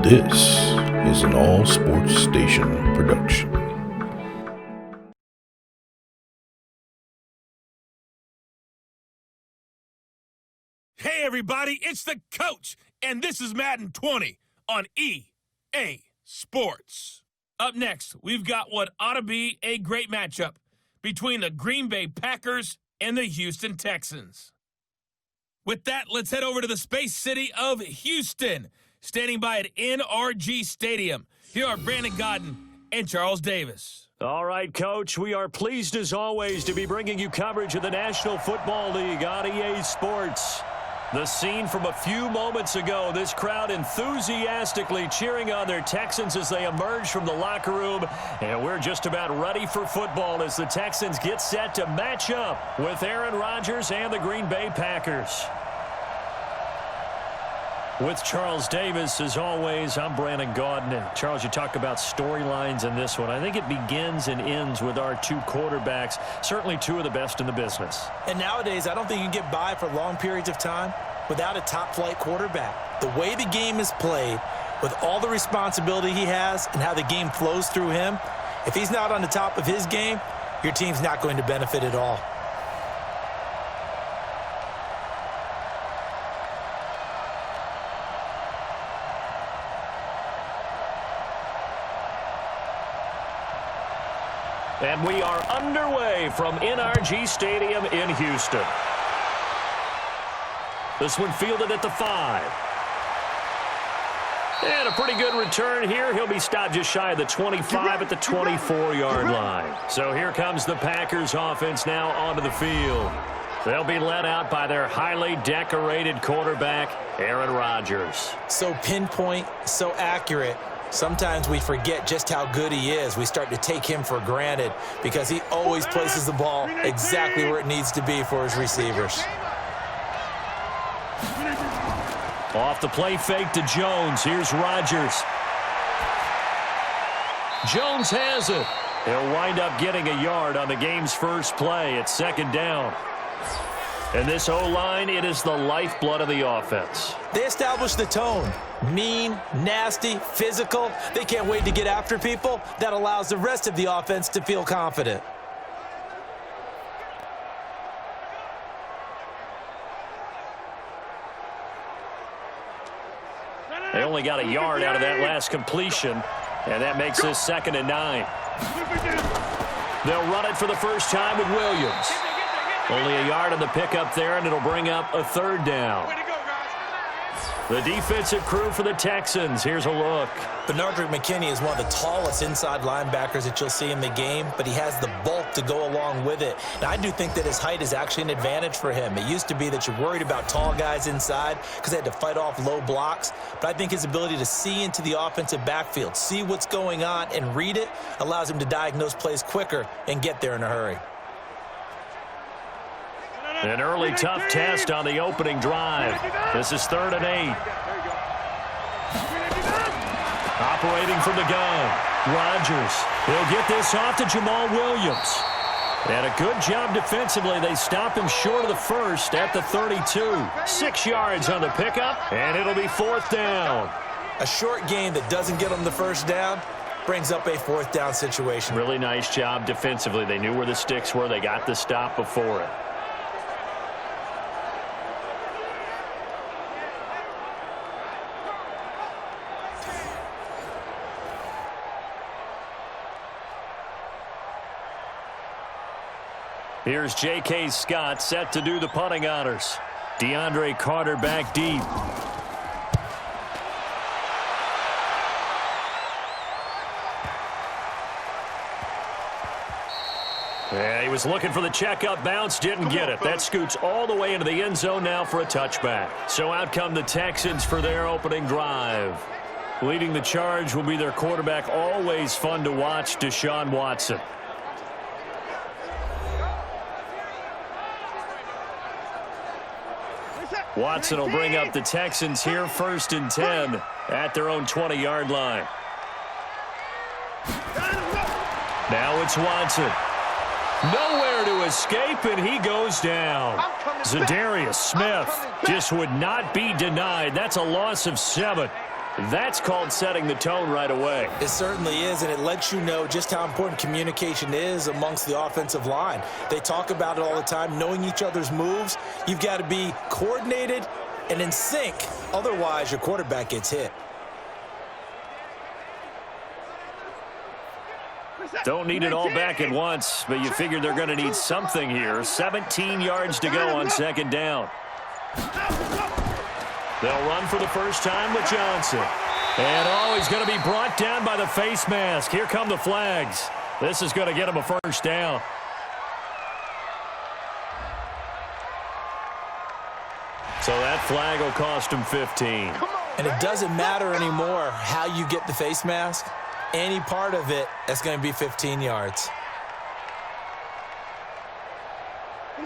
This is an All Sports Station production. Hey everybody, it's the coach, and this is Madden 20 on EA Sports. Up next, we've got what ought to be a great matchup between the Green Bay Packers and the Houston Texans. With that, let's head over to the space city of Houston. Standing by at NRG Stadium, here are Brandon Cooks and Charles Davis. All right, Coach, we are pleased as always to be bringing you coverage of the National Football League on EA Sports. The scene from a few moments ago, this crowd enthusiastically cheering on their Texans as they emerge from the locker room. And we're just about ready for football as the Texans get set to match up with Aaron Rodgers and the Green Bay Packers. With Charles Davis, as always, I'm Brandon Cooks. And Charles, you talk about storylines in this one. I think it begins and ends with our two quarterbacks, certainly two of the best in the business. And nowadays, I don't think you can get by for long periods of time without a top-flight quarterback. The way the game is played, with all the responsibility he has and how the game flows through him, if he's not on the top of his game, your team's not going to benefit at all. And we are underway from NRG Stadium in Houston. This one fielded at the 5. And a pretty good return here. He'll be stopped just shy of the 25 at the 24-yard line. So here comes the Packers offense now onto the field. They'll be led out by their highly decorated quarterback, Aaron Rodgers. So pinpoint, so accurate. Sometimes we forget just how good he is. We start to take him for granted because he always places the ball exactly where it needs to be for his receivers. Off the play fake to Jones. Here's Rodgers. Jones has it. He'll wind up getting a yard on the game's first play. It's second down. And this O-line, it is the lifeblood of the offense. They establish the tone. Mean, nasty, physical. They can't wait to get after people. That allows the rest of the offense to feel confident. They only got a yard out of that last completion, and that makes this 2nd and 9. They'll run it for the first time with Williams. Only a yard on the pickup there, and it'll bring up a 3rd down. The defensive crew for the Texans. Here's a look. Bernard McKinney is one of the tallest inside linebackers that you'll see in the game, but he has the bulk to go along with it. Now, I do think that his height is actually an advantage for him. It used to be that you're worried about tall guys inside because they had to fight off low blocks, but I think his ability to see into the offensive backfield, see what's going on, and read it allows him to diagnose plays quicker and get there in a hurry. An early tough test on the opening drive. This is 3rd and 8. Operating from the gun. Rodgers. He'll get this off to Jamal Williams. And a good job defensively. They stop him short of the first at the 32. 6 yards on the pickup, and it'll be 4th down. A short game that doesn't get them the first down brings up a 4th down situation. Really nice job defensively. They knew where the sticks were. They got the stop before it. Here's J.K. Scott set to do the punting honors. DeAndre Carter back deep. Yeah, he was looking for the checkup bounce, didn't get it. That scoots all the way into the end zone now for a touchback. So out come the Texans for their opening drive. Leading the charge will be their quarterback, always fun to watch, Deshaun Watson. Watson will bring up the Texans here, 1st and 10 at their own 20-yard line. Now it's Watson. Nowhere to escape, and he goes down. Zadarius Smith just would not be denied. That's a loss of 7. That's called setting the tone right away. It certainly is, and it lets you know just how important communication is amongst the offensive line. They talk about it all the time, knowing each other's moves. You've got to be coordinated and in sync. Otherwise, your quarterback gets hit. Don't need it all back at once, but you figure they're going to need something here. 17 yards to go on second down. They'll run for the first time with Johnson. And, he's going to be brought down by the face mask. Here come the flags. This is going to get him a first down. So that flag will cost him 15. And it doesn't matter anymore how you get the face mask. Any part of it, that's going to be 15 yards.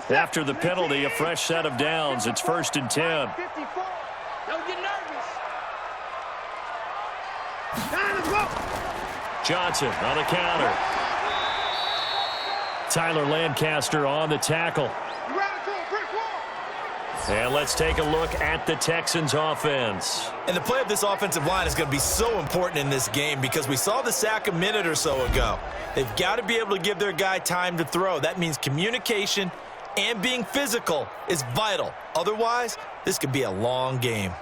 After the penalty, a fresh set of downs. It's 1st and 10. Don't get nervous. Johnson on the counter. Tyler Lancaster on the tackle. And let's take a look at the Texans offense. And the play of this offensive line is going to be so important in this game because we saw the sack a minute or so ago. They've got to be able to give their guy time to throw. That means communication and being physical is vital. Otherwise, this could be a long game.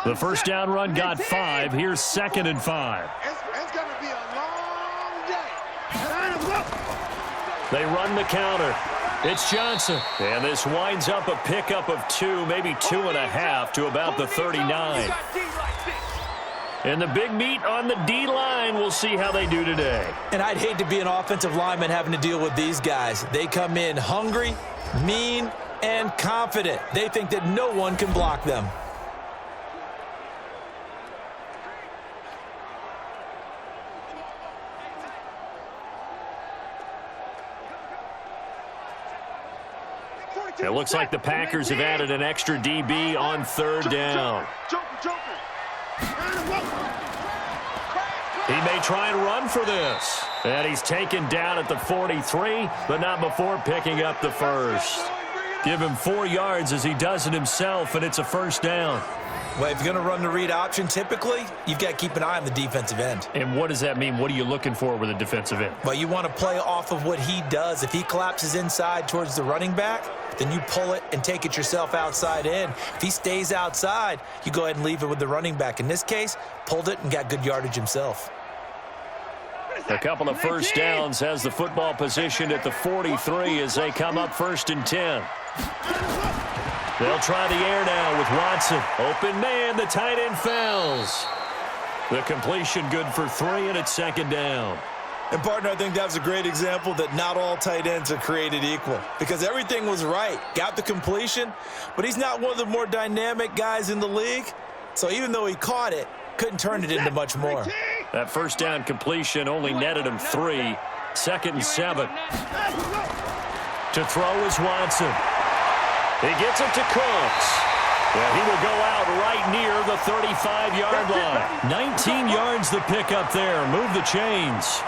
The first down run got 5. Here's 2nd and 5. It's going to be a long day. They run the counter. It's Johnson. And this winds up a pickup of 2, maybe 2.5 to about the 39. And the big meat on the D-line. We'll see how they do today. And I'd hate to be an offensive lineman having to deal with these guys. They come in hungry, mean, and confident. They think that no one can block them. It looks like the Packers have added an extra DB on 3rd down. He may try and run for this. And he's taken down at the 43, but not before picking up the first. Give him 4 yards as he does it himself, and it's a first down. Well, if you're going to run the read option, typically, you've got to keep an eye on the defensive end. And what does that mean? What are you looking for with a defensive end? Well, you want to play off of what he does. If he collapses inside towards the running back, then you pull it and take it yourself outside in. If he stays outside, you go ahead and leave it with the running back. In this case, pulled it and got good yardage himself. A couple of first downs, has the football position at the 43 as they come up 1st and 10. They'll try the air now with Watson. Open man, the tight end falls. The completion good for 3, and it's 2nd down. And, partner, I think that was a great example that not all tight ends are created equal because everything was right. Got the completion, but he's not one of the more dynamic guys in the league. So even though he caught it, couldn't turn it into much more. That first down completion only netted him 3. 2nd and 7. To throw is Watson. He gets it to Cooks. Well, he will go out right near the 35-yard line. 19 yards the pickup there. Move the chains.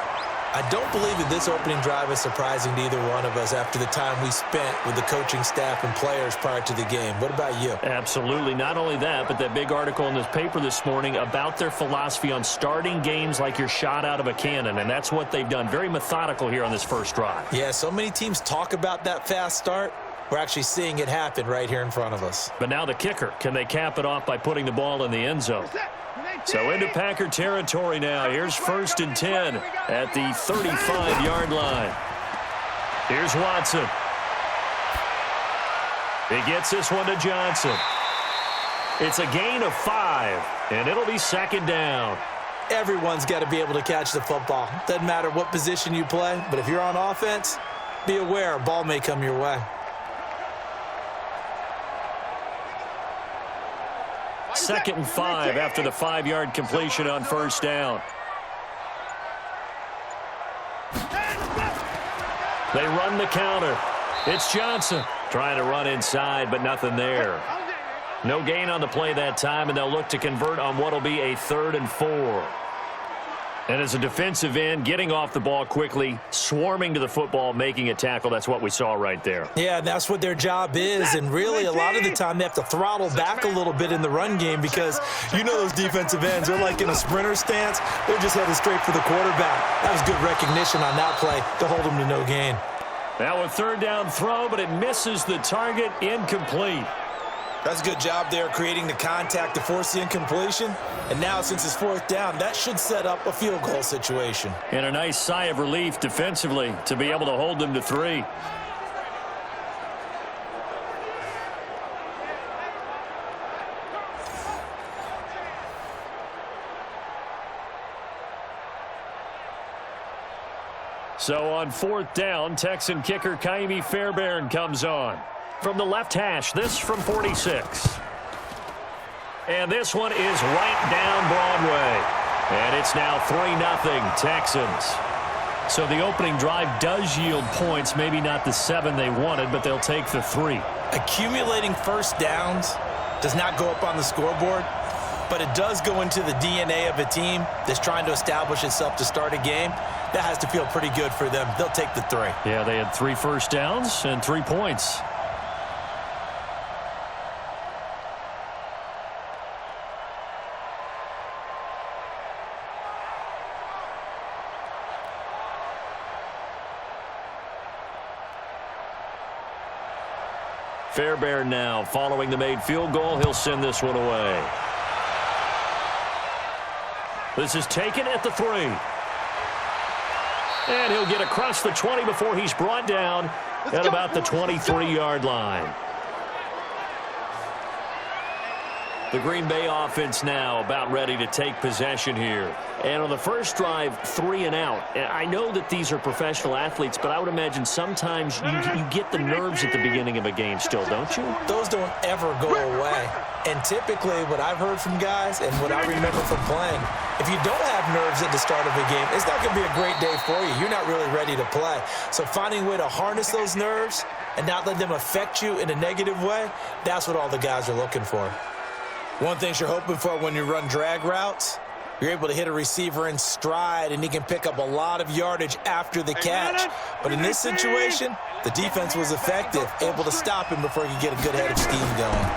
I don't believe that this opening drive is surprising to either one of us after the time we spent with the coaching staff and players prior to the game. What about you? Absolutely. Not only that, but that big article in this paper this morning about their philosophy on starting games like you're shot out of a cannon, and that's what they've done. Very methodical here on this first drive. Yeah, so many teams talk about that fast start. We're actually seeing it happen right here in front of us. But now the kicker. Can they cap it off by putting the ball in the end zone? So into Packer territory now. Here's 1st and 10 at the 35-yard line. Here's Watson. He gets this one to Johnson. It's a gain of 5, and it'll be 2nd down. Everyone's got to be able to catch the football. Doesn't matter what position you play, but if you're on offense, be aware a ball may come your way. 2nd and 5 after the 5-yard completion on 1st down. They run the counter. It's Johnson trying to run inside, but nothing there. No gain on the play that time, and they'll look to convert on what will be a 3rd and 4. And as a defensive end, getting off the ball quickly, swarming to the football, making a tackle, that's what we saw right there. Yeah, that's what their job is, and really a lot of the time they have to throttle back a little bit in the run game because you know those defensive ends, they're like in a sprinter stance. They're just headed straight for the quarterback. That was good recognition on that play to hold them to no gain. Now a third down throw, but it misses the target, incomplete. That's a good job there creating the contact to force the incompletion. And now since it's fourth down, that should set up a field goal situation. And a nice sigh of relief defensively to be able to hold them to 3. So on fourth down, Texan kicker Kaimi Fairbairn comes on. From the left hash, this from 46. And this one is right down Broadway. And it's now 3-0 Texans. So the opening drive does yield points, maybe not the 7 they wanted, but they'll take the 3. Accumulating first downs does not go up on the scoreboard, but it does go into the DNA of a team that's trying to establish itself to start a game. That has to feel pretty good for them. They'll take the 3. Yeah, they had 3 first downs and 3 points. Fairbairn now following the made field goal. He'll send this one away. This is taken at the 3. And he'll get across the 20 before he's brought down at about the 23-yard line. The Green Bay offense now about ready to take possession here. And on the first drive, 3 and out. I know that these are professional athletes, but I would imagine sometimes you get the nerves at the beginning of a game still, don't you? Those don't ever go away. And typically what I've heard from guys and what I remember from playing, if you don't have nerves at the start of a game, it's not going to be a great day for you. You're not really ready to play. So finding a way to harness those nerves and not let them affect you in a negative way, that's what all the guys are looking for. One thing you're hoping for when you run drag routes, you're able to hit a receiver in stride, and he can pick up a lot of yardage after the catch. But in this situation, the defense was effective, able to stop him before he could get a good head of steam going.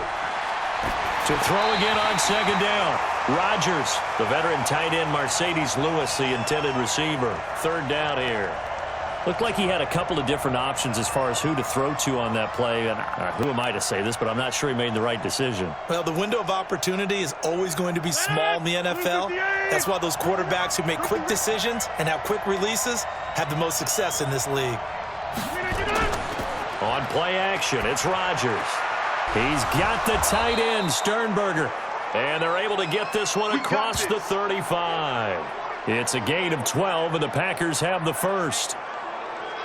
To throw again on second down. Rodgers, the veteran tight end, Mercedes Lewis, the intended receiver. Third down here. Looked like he had a couple of different options as far as who to throw to on that play. And who am I to say this, but I'm not sure he made the right decision. Well, the window of opportunity is always going to be small in the NFL. That's why those quarterbacks who make quick decisions and have quick releases have the most success in this league. On play action, it's Rodgers. He's got the tight end, Sternberger. And they're able to get this one across the 35. It's a gain of 12, and the Packers have the first.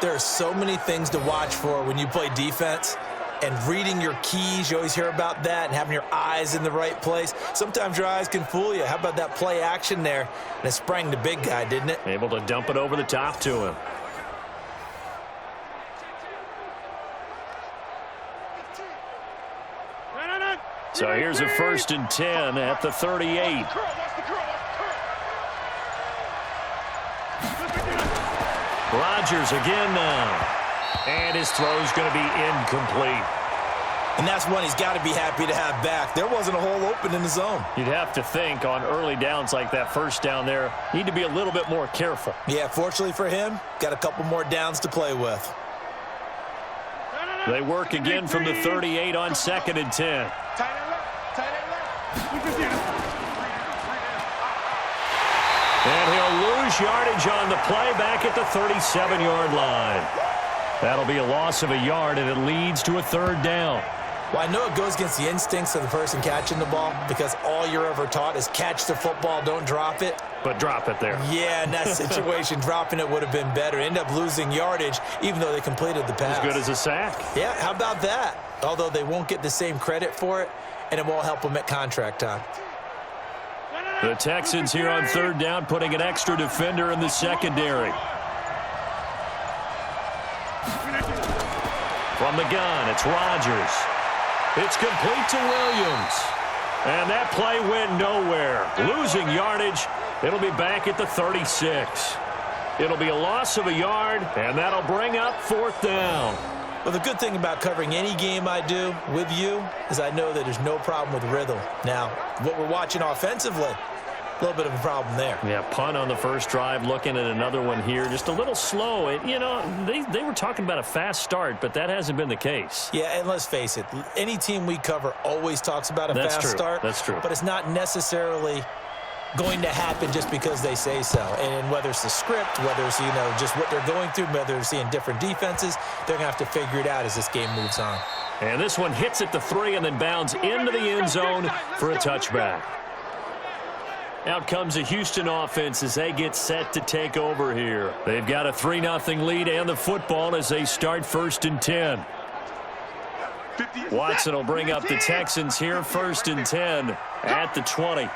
There are so many things to watch for when you play defense, and reading your keys, you always hear about that, and having your eyes in the right place. Sometimes your eyes can fool you. How about that play action there? And it sprang the big guy, didn't it? Able to dump it over the top to him. So here's a 1st and 10 at the 38. Rodgers again now. And his throw's going to be incomplete. And that's one he's got to be happy to have back. There wasn't a hole open in the zone. You'd have to think on early downs like that first down there, need to be a little bit more careful. Yeah, fortunately for him, got a couple more downs to play with. They work again from the 38 on 2nd and 10. And he'll lose yardage on the play back at the 37-yard line. That'll be a loss of a yard, and it leads to a 3rd down. Well, I know it goes against the instincts of the person catching the ball because all you're ever taught is catch the football, don't drop it. But drop it there. Yeah, in that situation, dropping it would have been better. End up losing yardage, even though they completed the pass. As good as a sack. Yeah, how about that? Although they won't get the same credit for it, and it won't help them at contract time. The Texans here on 3rd down, putting an extra defender in the secondary. From the gun, it's Rodgers. It's complete to Williams. And that play went nowhere. Losing yardage It'll be back at the 36. It'll be a loss of a yard, and that'll bring up 4th down. Well, the good thing about covering any game I do with you is I know that there's no problem with rhythm. Now, what we're watching offensively, a little bit of a problem there. Yeah, punt on the first drive, looking at another one here. Just a little slow. They were talking about a fast start, but that hasn't been the case. Yeah, and let's face it, any team we cover always talks about a fast start. That's true. But it's not necessarily going to happen just because they say so. And whether it's the script, whether it's, just what they're going through, whether they're seeing different defenses, they're going to have to figure it out as this game moves on. And this one hits at the 3 and then bounds into the end zone for a touchback. Out comes the Houston offense as they get set to take over here. They've got a 3-0 lead and the football as they start 1st and 10. Watson will bring up the Texans here 1st and 10 at the 20.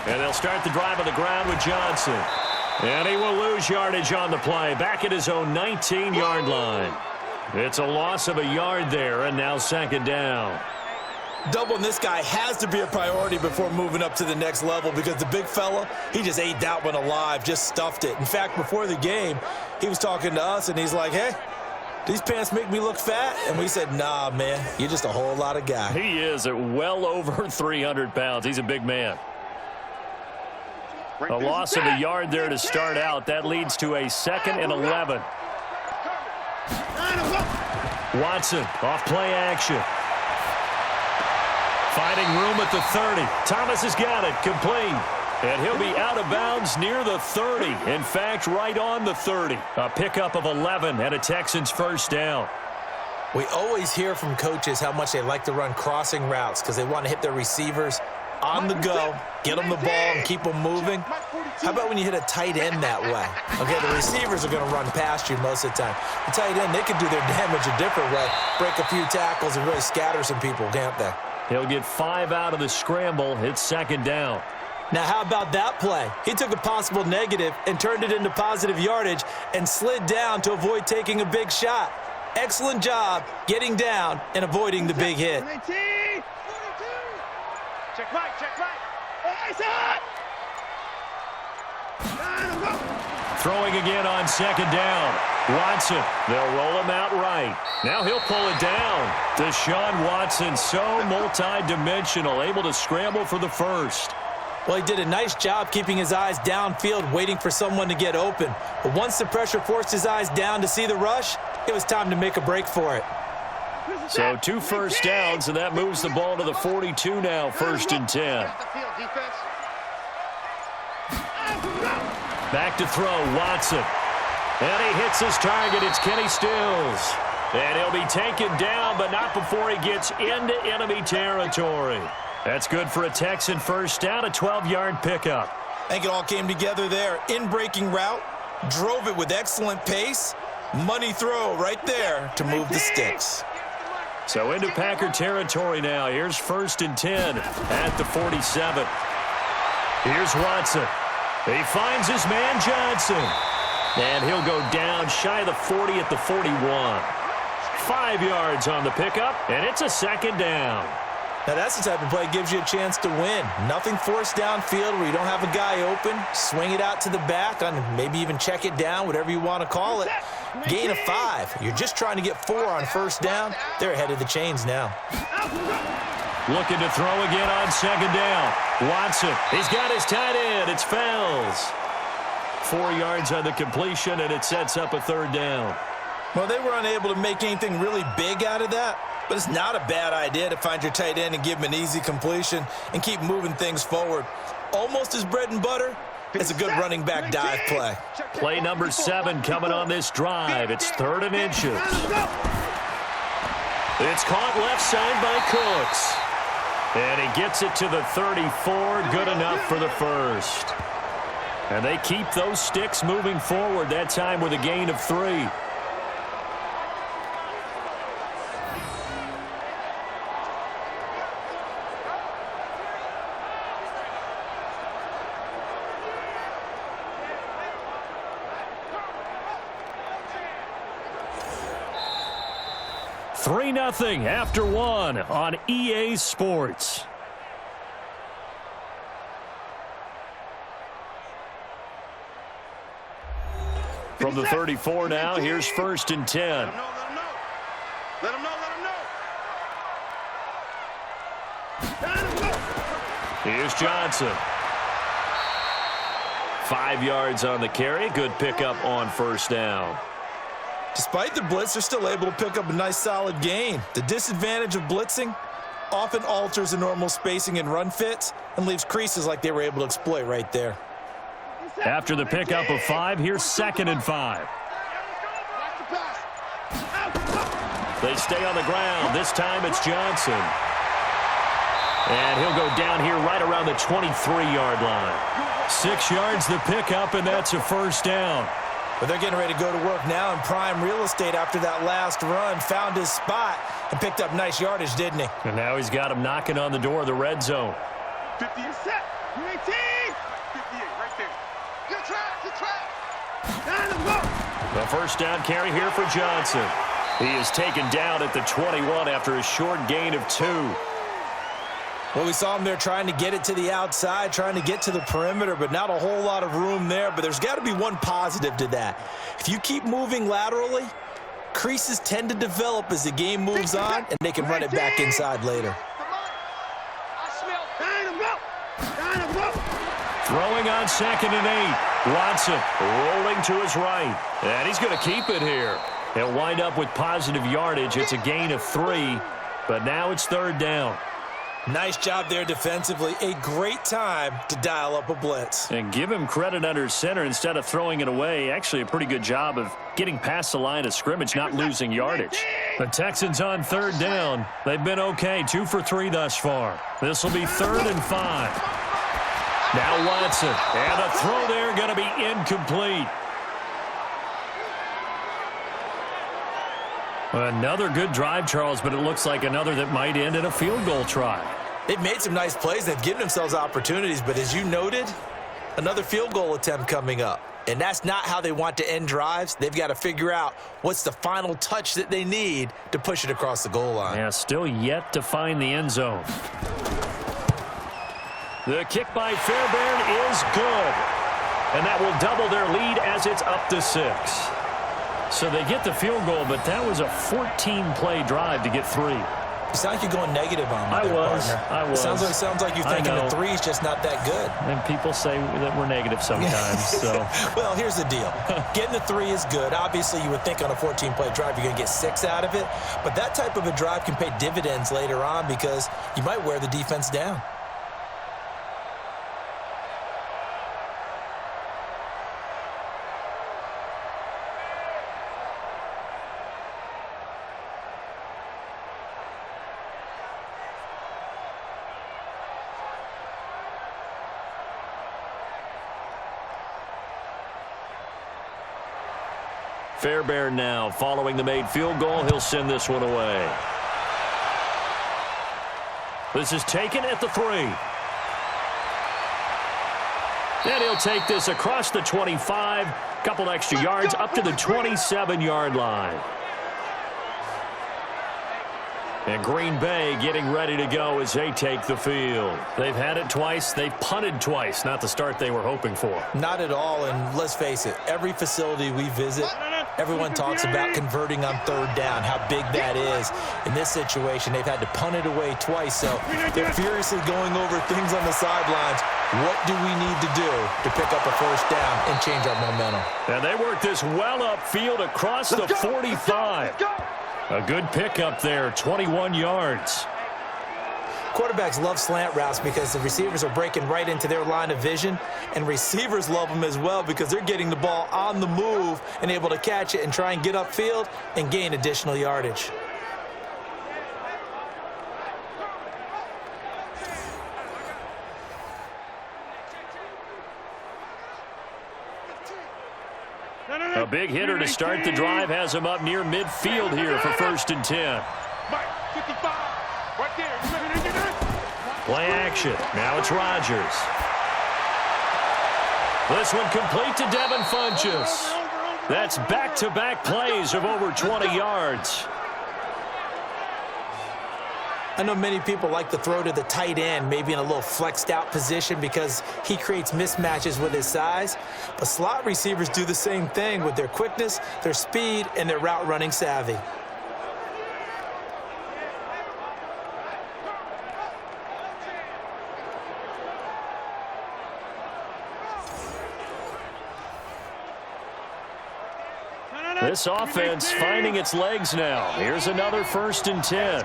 And they'll start the drive on the ground with Johnson. And he will lose yardage on the play, back at his own 19-yard line. It's a loss of a yard there, and now 2nd down. Doubling this guy has to be a priority before moving up to the next level because the big fella, he just ate that one alive, just stuffed it. In fact, before the game, he was talking to us, and he's like, hey, these pants make me look fat? And we said, nah, man, you're just a whole lot of guy. He is at well over 300 pounds. He's a big man. A loss of a yard there to start out. That leads to a 2nd and 11. Watson off play action. Finding room at the 30. Thomas has got it. Complete. And he'll be out of bounds near the 30. In fact, right on the 30. A pickup of 11 and a Texans 1st down. We always hear from coaches how much they like to run crossing routes because they want to hit their receivers on the go, get them the ball, and keep them moving. How about when you hit a tight end that way? Okay, the receivers are going to run past you most of the time. The tight end, they can do their damage a different way, break a few tackles and really scatter some people, can't they? He'll get 5 out of the scramble. It's 2nd down. Now, how about that play? He took a possible negative and turned it into positive yardage and slid down to avoid taking a big shot. Excellent job getting down and avoiding the big hit. Check right. Throwing again on 2nd down. Watson, they'll roll him out right. Now he'll pull it down. Deshaun Watson, so multi-dimensional, able to scramble for the 1st. Well, he did a nice job keeping his eyes downfield, waiting for someone to get open. But once the pressure forced his eyes down to see the rush, it was time to make a break for it. So 2 1st downs, and that moves the ball to the 42 now, 1st and 10. Back to throw, Watson. And he hits his target. It's Kenny Stills. And he'll be taken down, but not before he gets into enemy territory. That's good for a Texan 1st down, a 12-yard pickup. I think it all came together there. In-breaking route, drove it with excellent pace. Money throw right there to move the sticks. So into Packer territory now. Here's 1st and 10 at the 47. Here's Watson. He finds his man Johnson. And he'll go down shy of the 40 at the 41. 5 yards on the pickup, and it's a 2nd down. Now that's the type of play that gives you a chance to win. Nothing forced downfield where you don't have a guy open. Swing it out to the back, on maybe even check it down, whatever you want to call it. Gain of 5. You're just trying to get 4 on 1st down. They're ahead of the chains now. Looking to throw again on 2nd down. Watson, he's got his tight end. It's Fells. 4 yards on the completion, and it sets up a 3rd down. Well, they were unable to make anything really big out of that, but it's not a bad idea to find your tight end and give him an easy completion and keep moving things forward. Almost as bread and butter. It's a good running back dive play. Play number 7 coming on this drive. It's 3rd and inches. It's caught left side by Cooks. And he gets it to the 34. Good enough for the 1st. And they keep those sticks moving forward, that time with a gain of 3. Three 3-0 after 1 on EA Sports. From the 34 now, here's 1st and 10. Let him know. Let him know. Here's Johnson. 5 yards on the carry. Good pickup on 1st down. Despite the blitz, they're still able to pick up a nice, solid gain. The disadvantage of blitzing often alters the normal spacing and run fits and leaves creases like they were able to exploit right there. After the pickup of 5, here's 2nd and 5. They stay on the ground. This time it's Johnson. And he'll go down here right around the 23-yard line. 6 yards the pickup, and that's a 1st down. But they're getting ready to go to work now in prime real estate after that last run. Found his spot and picked up nice yardage, didn't he? And now he's got him knocking on the door of the red zone. 50 is set. 18. 58 right there. Good try. Let's go. The 1st down carry here for Johnson. He is taken down at the 21 after a short gain of 2. Well, we saw him there trying to get it to the outside, trying to get to the perimeter, but not a whole lot of room there. But there's got to be one positive to that. If you keep moving laterally, creases tend to develop as the game moves on, and they can run it back inside later. Throwing on 2nd and 8. Watson rolling to his right. And he's going to keep it here. He'll wind up with positive yardage. It's a gain of 3, but now it's 3rd down. Nice job there defensively. A great time to dial up a blitz. And give him credit under center instead of throwing it away. Actually a pretty good job of getting past the line of scrimmage, not losing yardage. The Texans on 3rd down. They've been okay, 2 for 3 thus far. This will be 3rd and 5. Now Watson. And a throw there going to be incomplete. Another good drive, Charles, but it looks like another that might end in a field goal try. They've made some nice plays. They've given themselves opportunities, but as you noted, another field goal attempt coming up. And that's not how they want to end drives. They've got to figure out what's the final touch that they need to push it across the goal line. Yeah, still yet to find the end zone. The kick by Fairbairn is good. And that will double their lead as it's up to 6. So they get the field goal, but that was a 14-play drive to get 3. You sound like you're going negative on me, I was. Sounds like you're thinking the 3 is just not that good. And people say that we're negative sometimes. So. Well, here's the deal. Getting the 3 is good. Obviously, you would think on a 14-play drive you're going to get 6 out of it. But that type of a drive can pay dividends later on because you might wear the defense down. Fairbairn now following the made field goal. He'll send this one away. This is taken at the 3. And he'll take this across the 25. Couple extra yards up to the 27-yard line. And Green Bay getting ready to go as they take the field. They've had it twice. They've punted twice. Not the start they were hoping for. Not at all, and let's face it, every facility we visit, everyone talks about converting on 3rd down, how big that is. In this situation, they've had to punt it away twice, so they're furiously going over things on the sidelines. What do we need to do to pick up a 1st down and change our momentum? And they work this well upfield across the 45. A good pickup there, 21 yards. Quarterbacks love slant routes because the receivers are breaking right into their line of vision, and receivers love them as well because they're getting the ball on the move and able to catch it and try and get upfield and gain additional yardage. A big hitter to start the drive has him up near midfield here for 1st and 10. Play action. Now it's Rodgers. This one complete to Devin Funchess. That's back-to-back plays of over 20 yards. I know many people like to throw to the tight end, maybe in a little flexed out position because he creates mismatches with his size. But slot receivers do the same thing with their quickness, their speed, and their route running savvy. This offense finding its legs now. Here's another 1st and 10.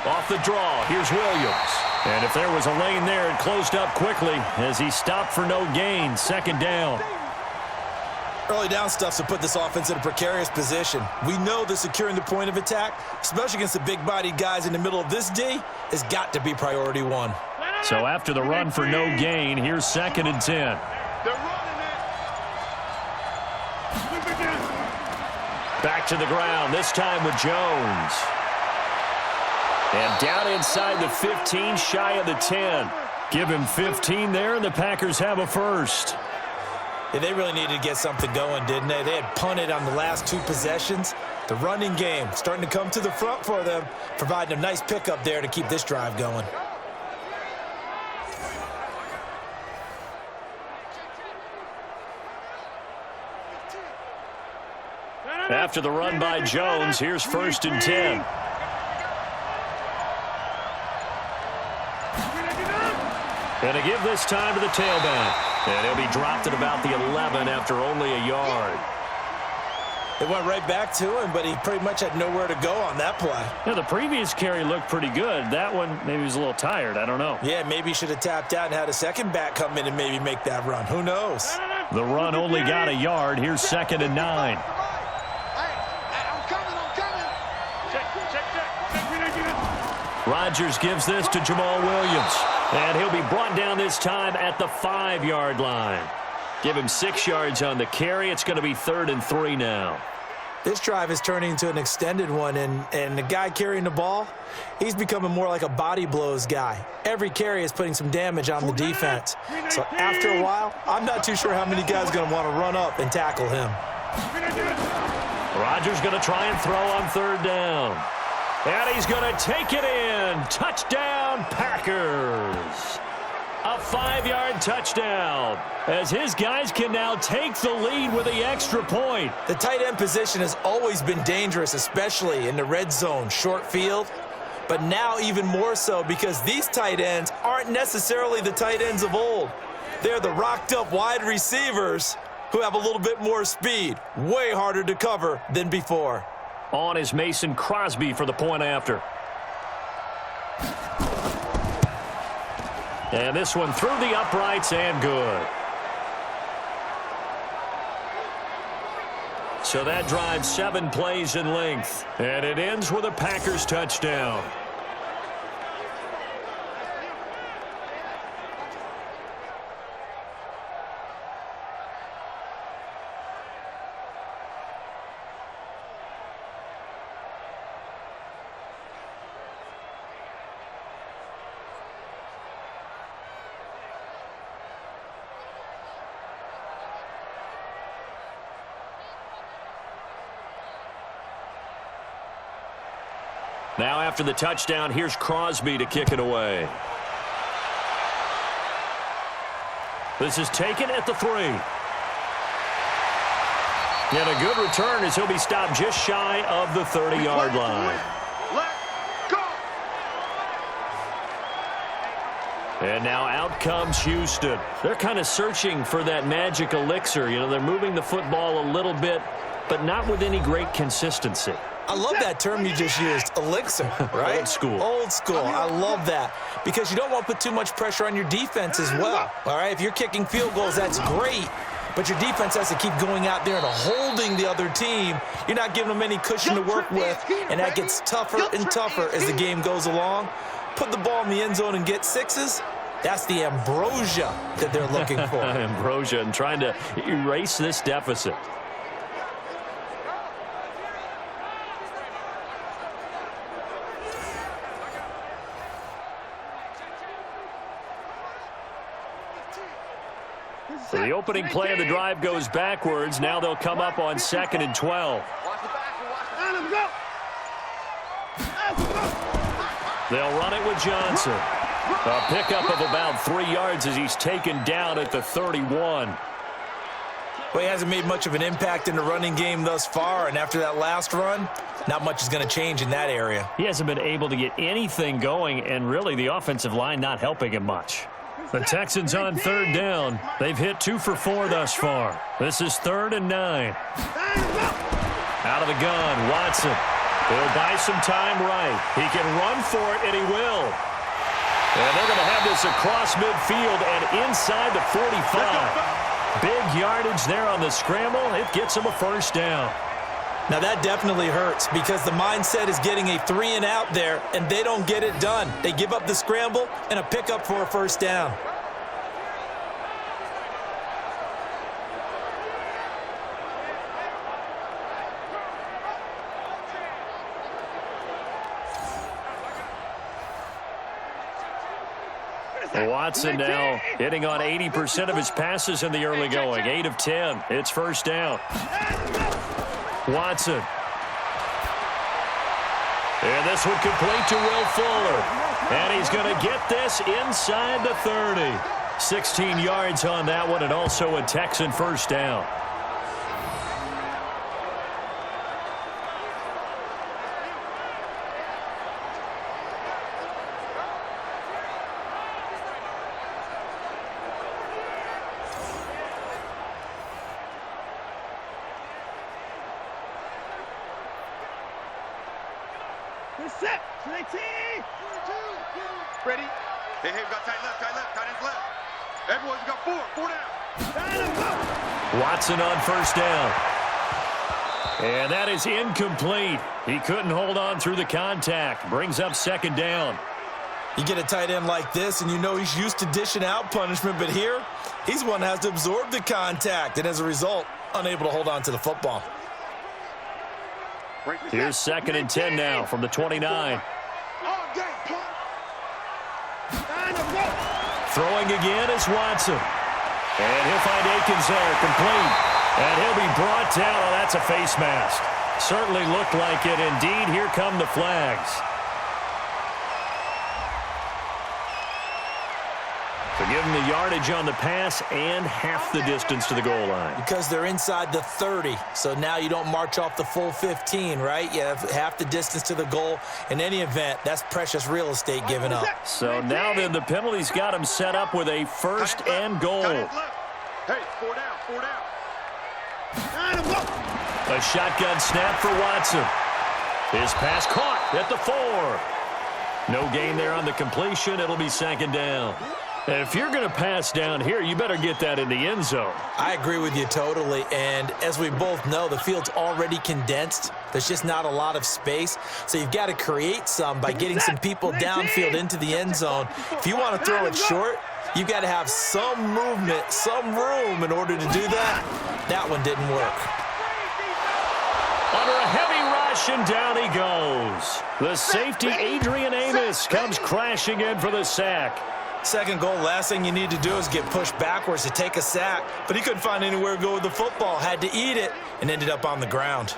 Off the draw, here's Williams. And if there was a lane there, it closed up quickly as he stopped for no gain. 2nd down. Early down stuff's to put this offense in a precarious position. We know that securing the point of attack, especially against the big-bodied guys in the middle of this D, has got to be priority 1. So after the run for no gain, here's 2nd and 10. Back to the ground, this time with Jones. And down inside the 15, shy of the 10. Give him 15 there, and the Packers have a first. Yeah, they really needed to get something going, didn't they? They had punted on the last 2 possessions. The running game starting to come to the front for them, providing a nice pickup there to keep this drive going. After the run by Jones, here's 1st and 10. And to give this time to the tailback. And he'll be dropped at about the 11 after only a yard. They went right back to him, but he pretty much had nowhere to go on that play. Yeah, the previous carry looked pretty good. That one, maybe he was a little tired. I don't know. Yeah, maybe he should have tapped out and had a second back come in and maybe make that run. Who knows? The run only got a yard. Here's 2nd and 9. Rodgers gives this to Jamal Williams. And he'll be brought down this time at the 5-yard line. Give him 6 yards on the carry. It's going to be 3rd and 3 now. This drive is turning into an extended one, and the guy carrying the ball, he's becoming more like a body blows guy. Every carry is putting some damage on the defense. So after a while, I'm not too sure how many guys are going to want to run up and tackle him. Rodgers going to try and throw on 3rd down. And he's going to take it in. Touchdown, Packers. A 5-yard touchdown as his guys can now take the lead with the extra point. The tight end position has always been dangerous, especially in the red zone, short field. But now even more so because these tight ends aren't necessarily the tight ends of old. They're the rocked-up wide receivers who have a little bit more speed. Way harder to cover than before. On is Mason Crosby for the point after. And this one through the uprights and good. So that drives 7 plays in length. And it ends with a Packers touchdown. Now after the touchdown, here's Crosby to kick it away. This is taken at the 3. And a good return as he'll be stopped just shy of the 30-yard line. Let go. And now out comes Houston. They're kind of searching for that magic elixir. You know, they're moving the football a little bit, but not with any great consistency. I love that term you just used, elixir, right? Old school. Old school. I love that because you don't want to put too much pressure on your defense as well. All right, if you're kicking field goals, that's great, but your defense has to keep going out there and holding the other team. You're not giving them any cushion to work with, and that gets tougher and tougher as the game goes along. Put the ball in the end zone and get 6s. That's the ambrosia that they're looking for. Ambrosia and trying to erase this deficit. So the opening play of the drive goes backwards. Now they'll come up on 2nd and 12. Watch the back. Let him go. They'll run it with Johnson. A pickup of about 3 yards as he's taken down at the 31. Well, he hasn't made much of an impact in the running game thus far, and after that last run, not much is going to change in that area. He hasn't been able to get anything going, and really the offensive line not helping him much. The Texans on third down. They've hit 2 for 4 thus far. This is 3rd and 9. Out of the gun, Watson. He'll buy some time right. He can run for it, and he will. And they're going to have this across midfield and inside the 45. Big yardage there on the scramble. It gets him a first down. Now that definitely hurts because the mindset is getting a 3 and out there, and they don't get it done. They give up the scramble and a pickup for a first down. Watson now hitting on 80% of his passes in the early going. 8 of 10. It's first down. Watson. And this would complete to Will Fuller. And he's going to get this inside the 30. 16 yards on that one, and also a Texan first down. Set. Ready? Hey, we got tight left, tight ends left. Everyone's got 4 down. Watson on first down. And that is incomplete. He couldn't hold on through the contact. Brings up second down. You get a tight end like this, and you know he's used to dishing out punishment, but here, he's one that has to absorb the contact, and as a result, unable to hold on to the football. Here's 2nd and 10 now from the 29. Throwing again is Watson. And he'll find Akins there, complete. And he'll be brought down. Oh, that's a face mask. Certainly looked like it. Indeed, here come the flags. So give him the yardage on the pass and half the distance to the goal line. Because they're inside the 30, so now you don't march off the full 15, right? You have half the distance to the goal. In any event, that's precious real estate given up. So now then the penalty's got him set up with a first and goal. Hey, 4 down. A shotgun snap for Watson. His pass caught at the 4. No gain there on the completion. It'll be 2nd down. If you're going to pass down here, you better get that in the end zone. I agree with you totally, and as we both know, the field's already condensed. There's just not a lot of space, so you've got to create some by getting some people downfield into the end zone. If you want to throw it short, you've got to have some movement, some room in order to do that. That one didn't work. Under a heavy rush, and down he goes. The safety, Adrian Amos, comes crashing in for the sack. Second goal, last thing you need to do is get pushed backwards to take a sack, but he couldn't find anywhere to go with the football, had to eat it, and ended up on the ground.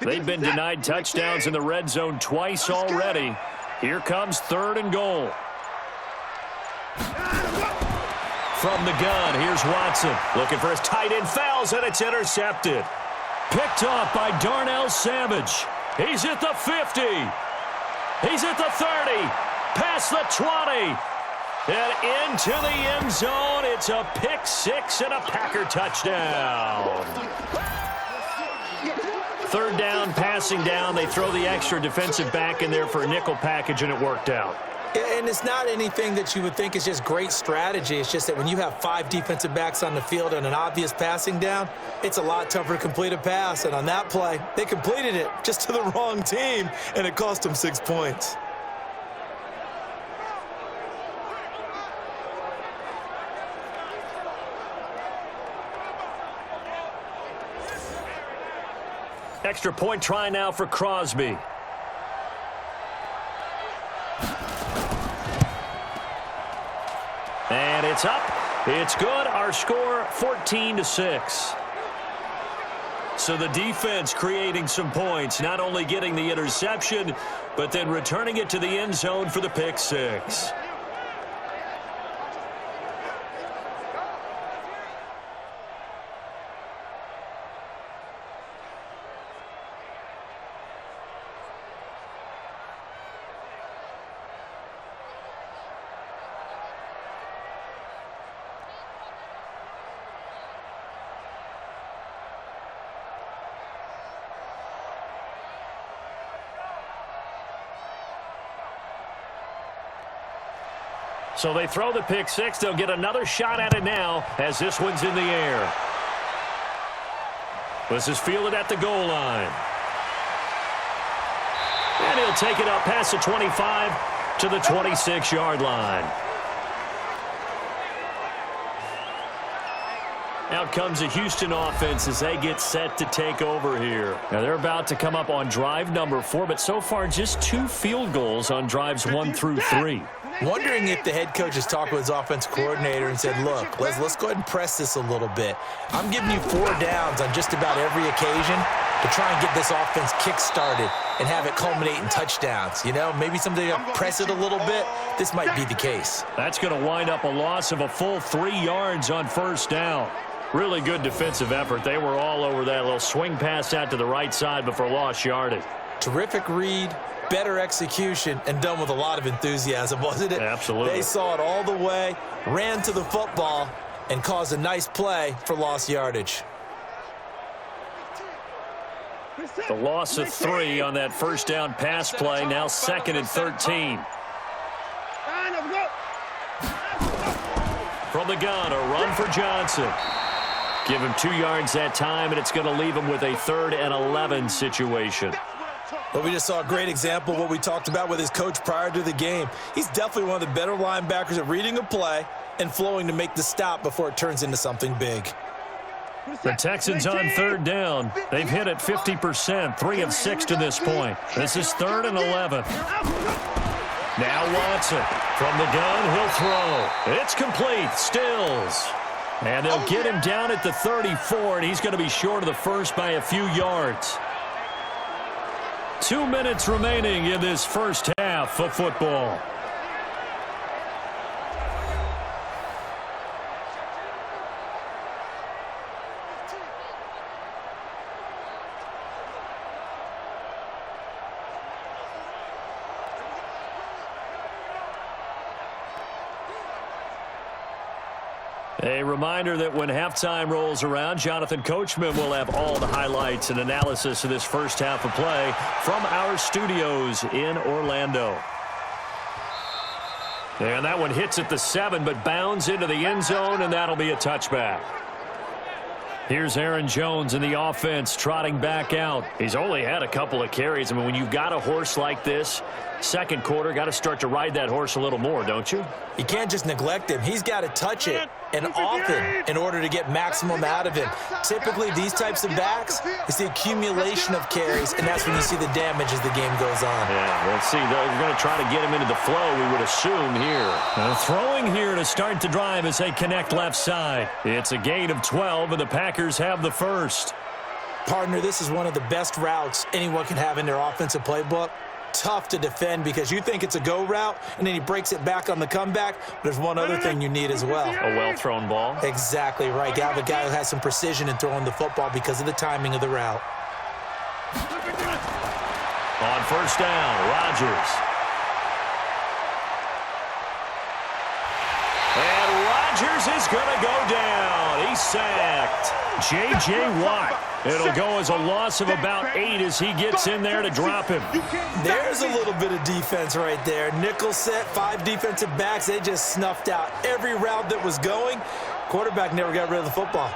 They've been denied touchdowns in the red zone twice already. Here comes 3rd and goal. From the gun, here's Watson. Looking for his tight end, fouls, and it's intercepted. Picked off by Darnell Savage. He's at the 50. He's at the 30. Past the 20. And into the end zone. It's a pick 6 and a Packer touchdown. 3rd down, passing down. They throw the extra defensive back in there for a nickel package, and it worked out. And it's not anything that you would think is just great strategy. It's just that when you have 5 defensive backs on the field and an obvious passing down, it's a lot tougher to complete a pass. And on that play, they completed it just to the wrong team, and it cost them 6 points. Extra point try now for Crosby. It's up. It's good. Our score, 14-6. So the defense creating some points, not only getting the interception, but then returning it to the end zone for the pick six. So they throw the pick six. They'll get another shot at it now as this one's in the air. This is fielded at the goal line. And he'll take it up past the 25 to the 26-yard line. Out comes the Houston offense as they get set to take over here. Now they're about to come up on drive number 4, but so far just 2 field goals on drives 1 through 3. Wondering if the head coach has talked with his offense coordinator and said, look, let's go ahead and press this a little bit. I'm giving you 4 downs on just about every occasion to try and get this offense kick-started and have it culminate in touchdowns. You know, maybe someday I'll press it a little bit. This might be the case. That's going to wind up a loss of a full 3 yards on first down. Really good defensive effort. They were all over that little swing pass out to the right side before lost yardage. Terrific read, better execution, and done with a lot of enthusiasm, wasn't it? Absolutely. They saw it all the way, ran to the football, and caused a nice play for lost yardage. The loss of 3 on that first down pass play, now 2nd and 13. From the gun, a run for Johnson. Give him 2 yards that time, and it's going to leave him with a 3rd and 11 situation. Well, we just saw a great example of what we talked about with his coach prior to the game. He's definitely one of the better linebackers at reading a play and flowing to make the stop before it turns into something big. The Texans on 3rd down. They've hit it 50%, 3 of 6 to this point. This is 3rd and 11. Now Watson from the gun, he'll throw. It's complete, Stills. And they'll get him down at the 34, and he's going to be short of the first by a few yards. 2 minutes remaining in this first half of football. A reminder that when halftime rolls around, Jonathan Coachman will have all the highlights and analysis of this first half of play from our studios in Orlando. And that one hits at the 7, but bounds into the end zone, and that'll be a touchback. Here's Aaron Jones in the offense trotting back out. He's only had a couple of carries. I mean, when you've got a horse like this, second quarter, got to start to ride that horse a little more, don't you? You can't just neglect him. He's got to touch it, and often, in order to get maximum out of him. Typically, these types of backs, it's the accumulation of carries, and that's when you see the damage as the game goes on. Yeah, let's see. They're going to try to get him into the flow, we would assume here. Throwing here to start the drive as they connect left side. It's a gain of 12, and the Packers have the first. Partner, this is one of the best routes anyone can have in their offensive playbook. Tough to defend because you think it's a go route, and then he breaks it back on the comeback. There's one other thing you need as well. A well-thrown ball. Exactly right. You have a guy who has some precision in throwing the football because of the timing of the route. On first down, Rodgers. And Rodgers is going to go down. He's sacked. J.J. Watt. It'll go as a loss of about 8 as he gets in there to drop him. There's a little bit of defense right there. Nickel set, 5 defensive backs. They just snuffed out every route that was going. Quarterback never got rid of the football.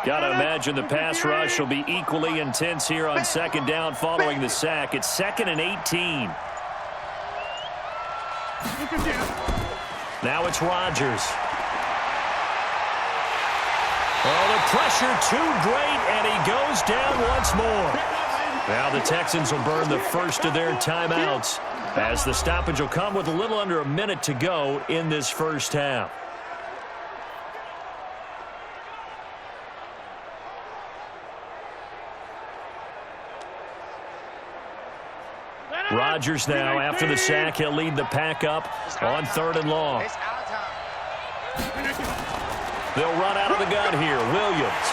Got to imagine the pass rush will be equally intense here on second down following the sack. It's 2nd and 18. Now it's Rodgers. Oh, the pressure too great, and he goes down once more. Now the Texans will burn the first of their timeouts as the stoppage will come with a little under a minute to go in this first half. Rodgers now, after the sack, he'll lead the pack up on 3rd and long. They'll run out of the gun here. Williams.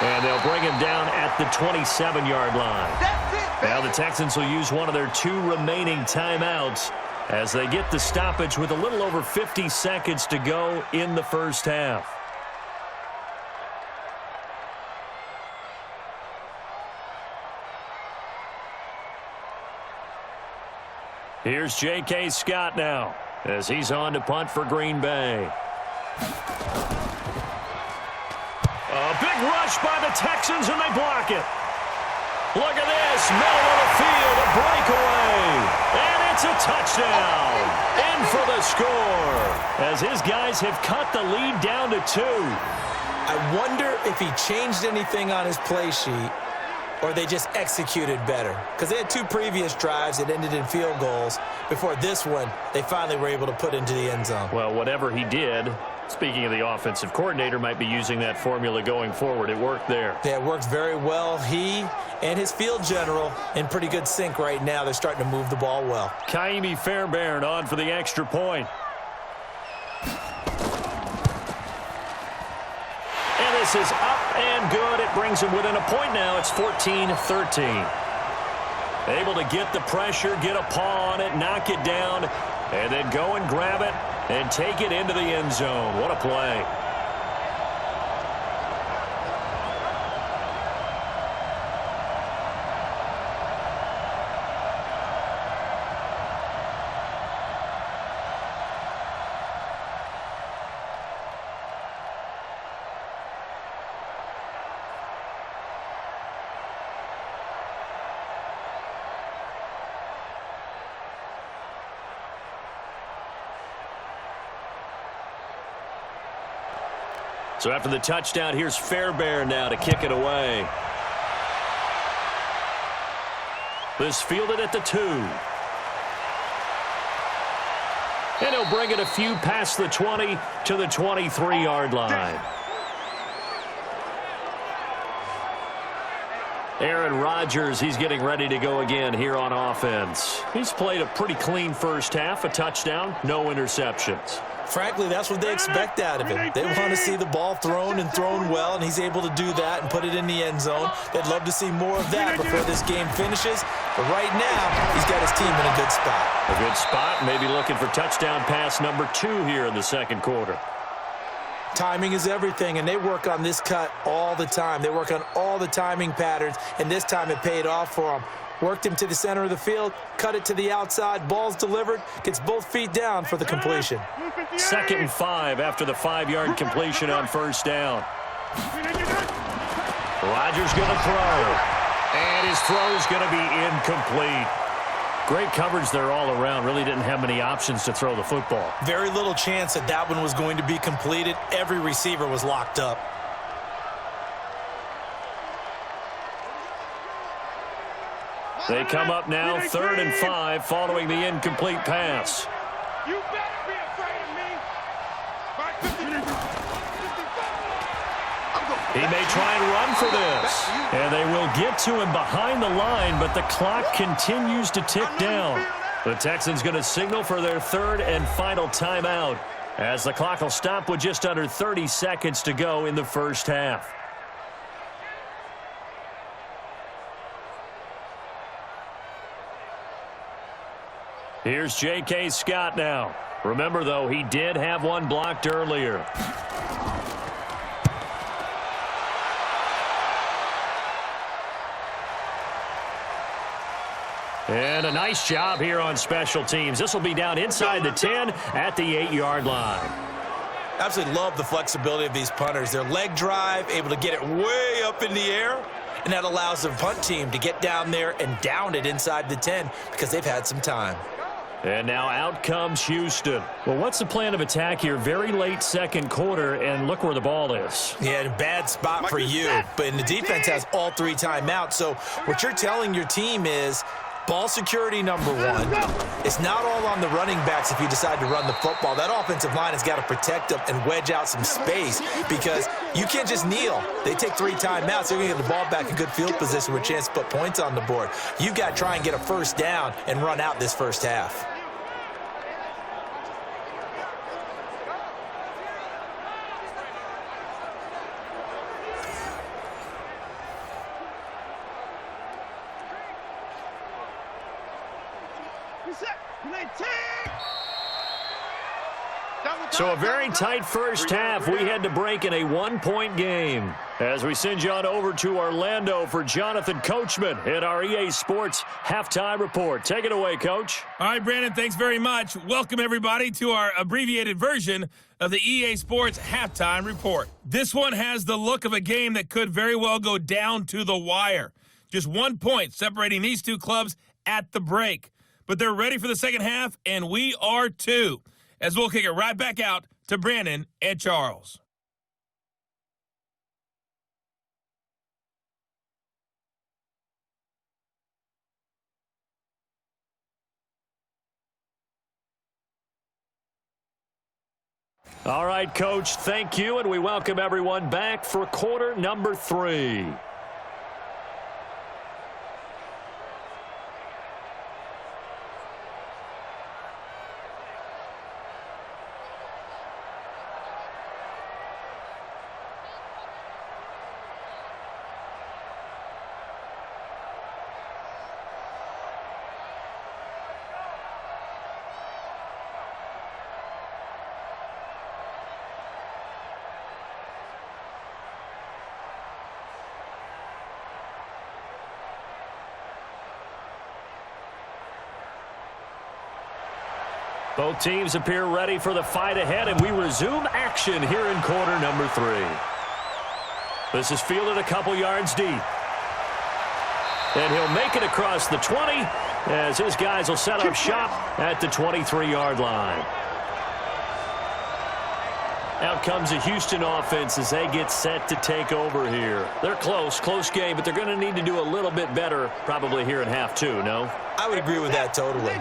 And they'll bring him down at the 27-yard line. Now the Texans will use one of their 2 remaining timeouts as they get the stoppage with a little over 50 seconds to go in the first half. Here's J.K. Scott now as he's on to punt for Green Bay. A big rush by the Texans, and they block it. Look at this, middle of the field, a breakaway, and it's a touchdown. In for the score as his guys have cut the lead down to 2. I wonder if he changed anything on his play sheet or they just executed better. Because they had 2 previous drives that ended in field goals. Before this one, they finally were able to put into the end zone. Well, whatever he did, speaking of the offensive coordinator, might be using that formula going forward. It worked there. Yeah, it worked very well. He and his field general in pretty good sync right now. They're starting to move the ball well. Kaimi Fairbairn on for the extra point. And this is up and good. It brings him within a point now. It's 14-13. Able to get the pressure, get a paw on it, knock it down, and then go and grab it and take it into the end zone. What a play. So after the touchdown, here's Fairbairn now to kick it away. This fielded at the 2. And he'll bring it a few past the 20 to the 23-yard line. Aaron Rodgers, he's getting ready to go again here on offense. He's played a pretty clean first half, a touchdown, no interceptions. Frankly, that's what they expect out of him. They want to see the ball thrown and thrown well, and he's able to do that and put it in the end zone. They'd love to see more of that before this game finishes. But right now, he's got his team in a good spot. A good spot, maybe looking for touchdown pass number 2 here in the second quarter. Timing is everything, and they work on this cut all the time. They work on all the timing patterns, and this time it paid off for them. Worked him to the center of the field, cut it to the outside, ball's delivered, gets both feet down for the completion. 2nd and 5 after the 5-yard completion on first down. Rodgers going to throw, and his throw is going to be incomplete. Great coverage there all around. Really didn't have many options to throw the football. Very little chance that that one was going to be completed. Every receiver was locked up. They come up now 3rd and 5 following the incomplete pass. You better be afraid of me. He may try and run for this. And they will get to him behind the line, but the clock continues to tick down. The Texans going to signal for their 3rd and final timeout as the clock will stop with just under 30 seconds to go in the first half. Here's J.K. Scott now. Remember, though, he did have one blocked earlier. And a nice job here on special teams. This will be down inside the 10 at the 8-yard line. Absolutely love the flexibility of these punters. Their leg drive, able to get it way up in the air, and that allows the punt team to get down there and down it inside the 10 because they've had some time. And now out comes Houston. Well, what's the plan of attack here? Very late second quarter, and look where the ball is. Yeah, a bad spot for you. But the defense has all 3 timeouts. So what you're telling your team is ball security number 1. It's not all on the running backs if you decide to run the football. That offensive line has got to protect them and wedge out some space because you can't just kneel. They take 3 timeouts. They're going to get the ball back in good field position with a chance to put points on the board. You've got to try and get a first down and run out this first half. So a very tight first half. We had to break in a 1-point game. As we send you on over to Orlando for Jonathan Coachman in our EA Sports Halftime Report. Take it away, Coach. All right, Brandon, thanks very much. Welcome, everybody, to our abbreviated version of the EA Sports Halftime Report. This one has the look of a game that could very well go down to the wire. Just 1 point separating these two clubs at the break. But they're ready for the second half, and we are too. As we'll kick it right back out to Brandon and Charles. All right, Coach, thank you, and we welcome everyone back for quarter number 3. Both teams appear ready for the fight ahead, and we resume action here in quarter number 3. This is fielded a couple yards deep. And he'll make it across the 20 as his guys will set up shop at the 23-yard line. Out comes the Houston offense as they get set to take over here. They're close game, but they're going to need to do a little bit better probably here in half 2, no? I would agree with that totally.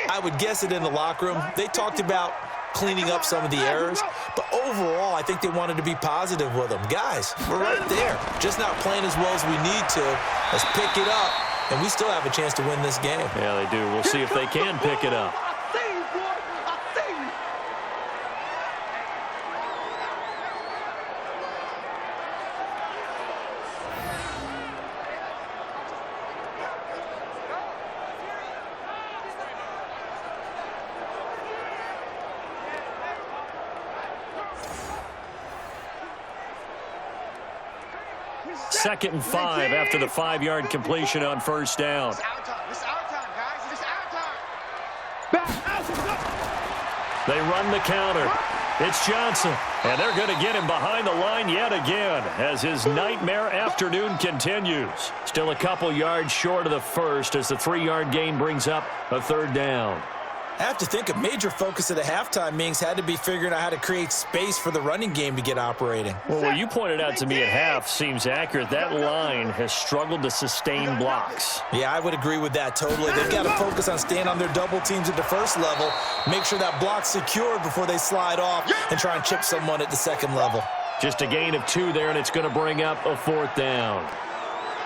I would guess it in the locker room. They talked about cleaning up some of the errors, but overall, I think they wanted to be positive with them. Guys, we're right there. Just not playing as well as we need to. Let's pick it up, and we still have a chance to win this game. Yeah, they do. We'll see if they can pick it up. Second and 5 after the 5-yard completion on first down. It's our time. It's our time, guys. It's our time. They run the counter. It's Johnson, and they're going to get him behind the line yet again as his nightmare afternoon continues. Still a couple yards short of the first as the 3-yard gain brings up a third down. I have to think a major focus of the halftime meetings had to be figuring out how to create space for the running game to get operating. Well, what you pointed out to me at half seems accurate. That line has struggled to sustain blocks. Yeah, I would agree with that totally. They've got to focus on staying on their double teams at the first level, make sure that block's secured before they slide off and try and chip someone at the second level. Just a gain of 2 there, and it's going to bring up a fourth down.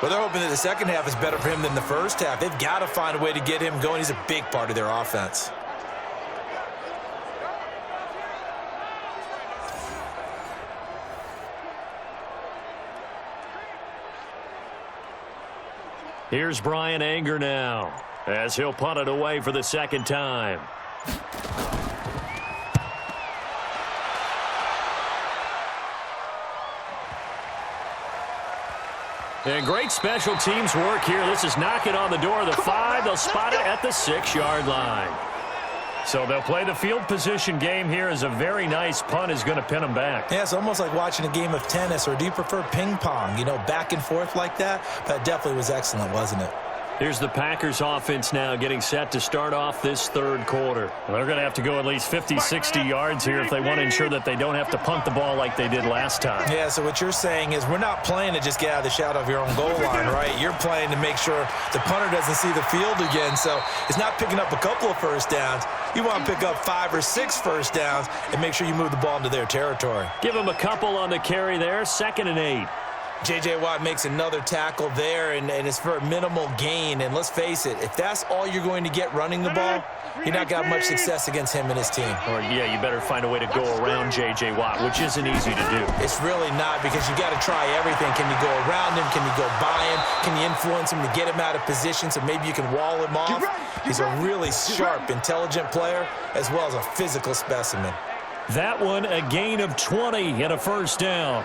Well, they're hoping that the second half is better for him than the first half. They've got to find a way to get him going. He's a big part of their offense. Here's Brian Anger now as he'll punt it away for the second time. And great special teams work here. This is knocking on the door of the 5. They'll spot it at the 6-yard line. So they'll play the field position game here as a very nice punt is going to pin them back. Yeah, it's almost like watching a game of tennis, or do you prefer ping pong? You know, back and forth like that? That definitely was excellent, wasn't it? Here's the Packers offense now getting set to start off this third quarter. Well, they're going to have to go at least 50, 60 yards here if they want to ensure that they don't have to punt the ball like they did last time. Yeah, so what you're saying is we're not playing to just get out of the shadow of your own goal line, right? You're playing to make sure the punter doesn't see the field again. So it's not picking up a couple of first downs. You want to pick up 5 or 6 first downs and make sure you move the ball into their territory. Give them a couple on the carry there, 2nd and 8. J.J. Watt makes another tackle there, and it's for a minimal gain. And let's face it, if that's all you're going to get running the ball, you're not going to have much success against him and his team. Or, yeah, you better find a way to go around J.J. Watt, which isn't easy to do. It's really not, because you got to try everything. Can you go around him? Can you go by him? Can you influence him to get him out of position so maybe you can wall him off? He's a really sharp, intelligent player, as well as a physical specimen. That one, a gain of 20 and a first down.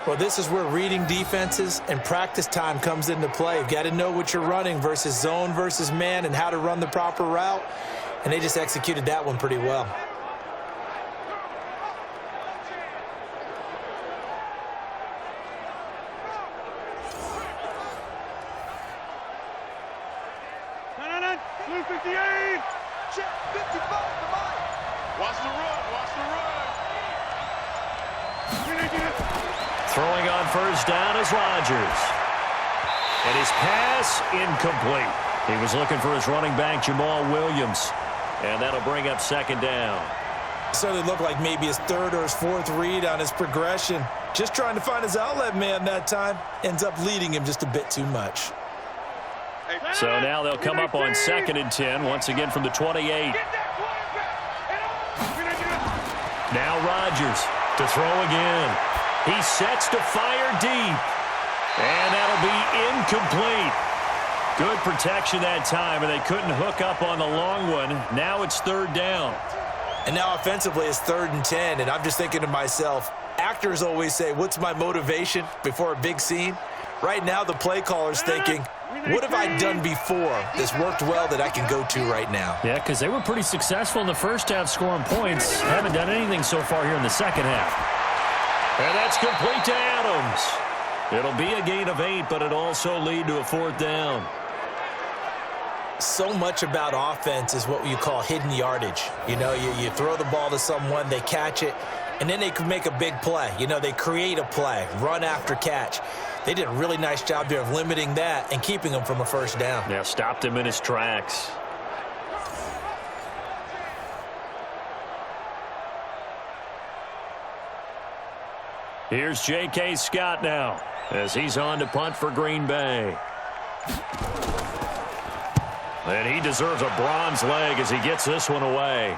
Well, this is where reading defenses and practice time comes into play. You've got to know what you're running versus zone versus man and how to run the proper route. And they just executed that one pretty well. Blue 58. Check 55 to Mike. Watch the run. Watch the run. Throwing on first down is Rodgers. And his pass incomplete. He was looking for his running back, Jamal Williams. And that'll bring up 2nd down. Certainly looked like maybe his 3rd or his 4th read on his progression. Just trying to find his outlet man that time. Ends up leading him just a bit too much. So now they'll come up on 2nd and 10, once again from the 28. Now Rodgers to throw again. He sets to fire deep. And that'll be incomplete. Good protection that time, and they couldn't hook up on the long one. Now it's 3rd down. And now offensively it's 3rd and 10, and I'm just thinking to myself, actors always say, what's my motivation before a big scene? Right now the play caller's thinking, what have I done before that's worked well that I can go to right now? Yeah, because they were pretty successful in the first half scoring points. Haven't done anything so far here in the second half. And that's complete to Adams. It'll be a gain of 8, but it'll also lead to a 4th down. So much about offense is what you call hidden yardage. You know, you throw the ball to someone, they catch it, and then they can make a big play. You know, they create a play, run after catch. They did a really nice job there of limiting that and keeping him from a first down. Yeah, stopped him in his tracks. Here's J.K. Scott now as he's on to punt for Green Bay. And he deserves a bronze leg as he gets this one away.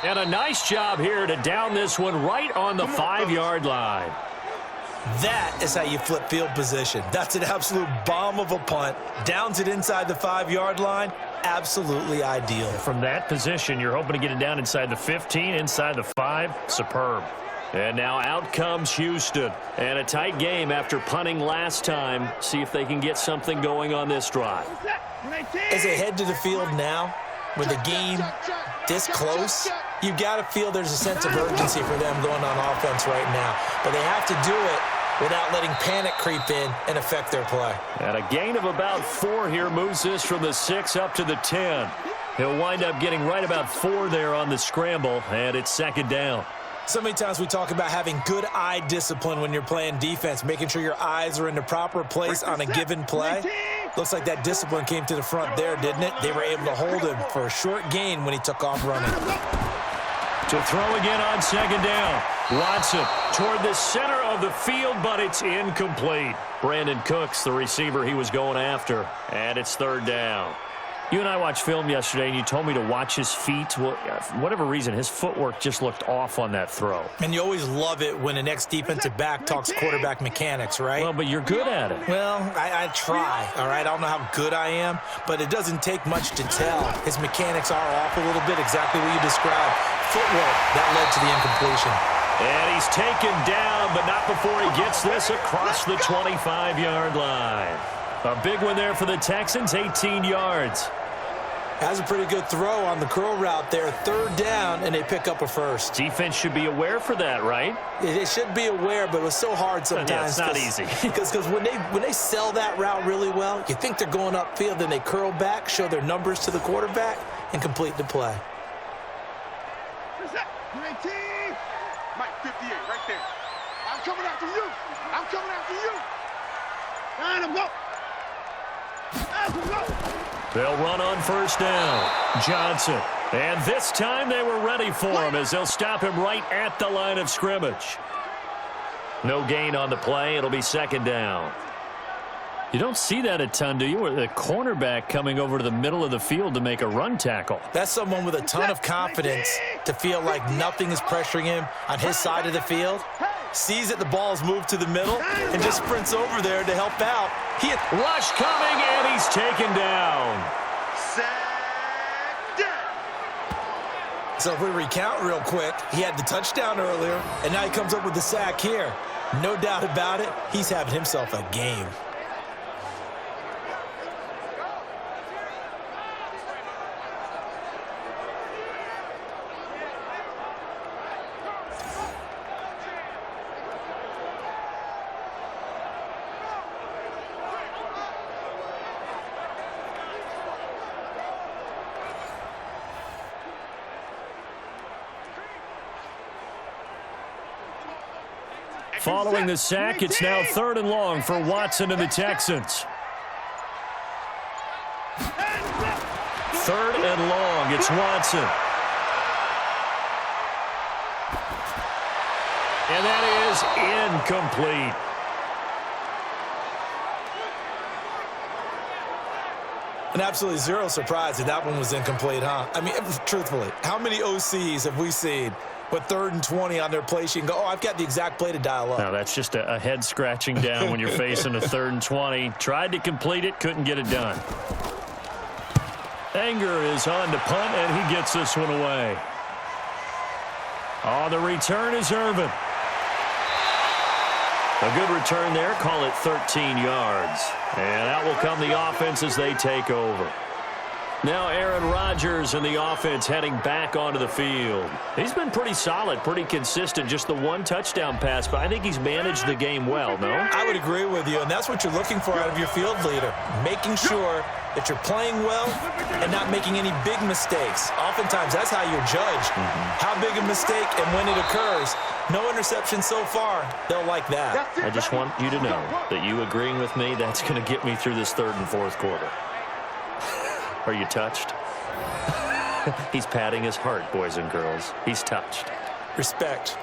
And a nice job here to down this one right on the 5-yard line. That is how you flip field position. That's an absolute bomb of a punt. Downs it inside the 5-yard line. Absolutely ideal. From that position, you're hoping to get it down inside the 15, inside the 5. Superb. And now out comes Houston. And a tight game after punting last time. See if they can get something going on this drive. As they head to the field now, with the game this close, you've got to feel there's a sense of urgency for them going on offense right now. But they have to do it without letting panic creep in and affect their play. And a gain of about 4 here moves this from the 6 up to the 10. He'll wind up getting right about 4 there on the scramble, and it's 2nd down. So many times we talk about having good eye discipline when you're playing defense, making sure your eyes are in the proper place on a given play. Looks like that discipline came to the front there, didn't it? They were able to hold him for a short gain when he took off running. To throw again on 2nd down. Watson toward the center of the field, but it's incomplete. Brandin Cooks, the receiver he was going after, and it's 3rd down. You and I watched film yesterday, and you told me to watch his feet. Well, for whatever reason, his footwork just looked off on that throw. And you always love it when an ex-defensive back talks quarterback mechanics, right? Well, but you're good at it. Well, I try, all right? I don't know how good I am, but it doesn't take much to tell. His mechanics are off a little bit, exactly what you described. Footwork, that led to the incompletion. And he's taken down, but not before he gets this across the 25-yard line. A big one there for the Texans, 18 yards. Has a pretty good throw on the curl route there. 3rd down, and they pick up a first. Defense should be aware for that, right? They should be aware, but it was so hard sometimes. Yeah, it's not easy. Because when they sell that route really well, you think they're going upfield, then they curl back, show their numbers to the quarterback, and complete the play. Great team. Mike, 58, right there. I'm coming after you. I'm coming after you. Line them up. Line them up. They'll run on 1st down. Johnson. And this time they were ready for him as they'll stop him right at the line of scrimmage. No gain on the play. It'll be 2nd down. You don't see that a ton, do you? Or the cornerback coming over to the middle of the field to make a run tackle. That's someone with a ton of confidence to feel like nothing is pressuring him on his side of the field. Sees that the ball's moved to the middle and just sprints over there to help out. Rush coming, and he's taken down. So if we recount real quick, he had the touchdown earlier, and now he comes up with the sack here. No doubt about it, he's having himself a game. Following the sack, it's now 3rd and long for Watson and the Texans. 3rd and long. It's Watson. And that is incomplete. And absolutely zero surprise that one was incomplete, huh? I mean, truthfully, how many OCs have we seen with 3rd and 20 on their play sheet and go, oh, I've got the exact play to dial up? No, that's just a head scratching down when you're facing a 3rd and 20. Tried to complete it, couldn't get it done. Anger is on to punt, and he gets this one away. On the return is Irvin. A good return there. Call it 13 yards. And out will come the offense as they take over. Now Aaron Rodgers and the offense heading back onto the field. He's been pretty solid, pretty consistent. Just the 1 touchdown pass, but I think he's managed the game well, no? I would agree with you, and that's what you're looking for out of your field leader. Making sure that you're playing well and not making any big mistakes. Oftentimes, that's how you're judged. How big a mistake and when it occurs. No interception so far. They'll like that. I just want you to know that you agreeing with me, that's going to get me through this 3rd and 4th quarter. Are you touched? He's patting his heart, boys and girls. He's touched. Respect.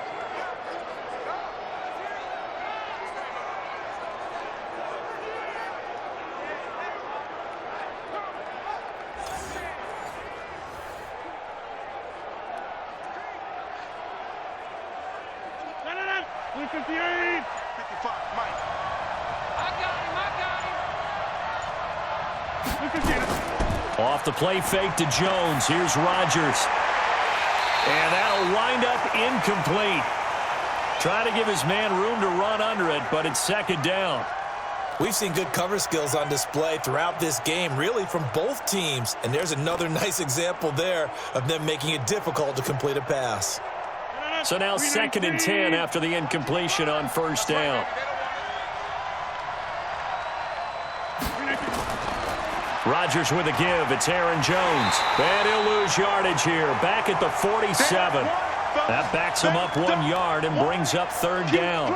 Off the play fake to Jones. Here's Rodgers. And that'll wind up incomplete. Try to give his man room to run under it, but it's 2nd down. We've seen good cover skills on display throughout this game, really from both teams. And there's another nice example there of them making it difficult to complete a pass. So now 2nd and 10 after the incompletion on 1st down. Rodgers with a give. It's Aaron Jones. And he'll lose yardage here. Back at the 47. That backs him up 1 yard and brings up 3rd down.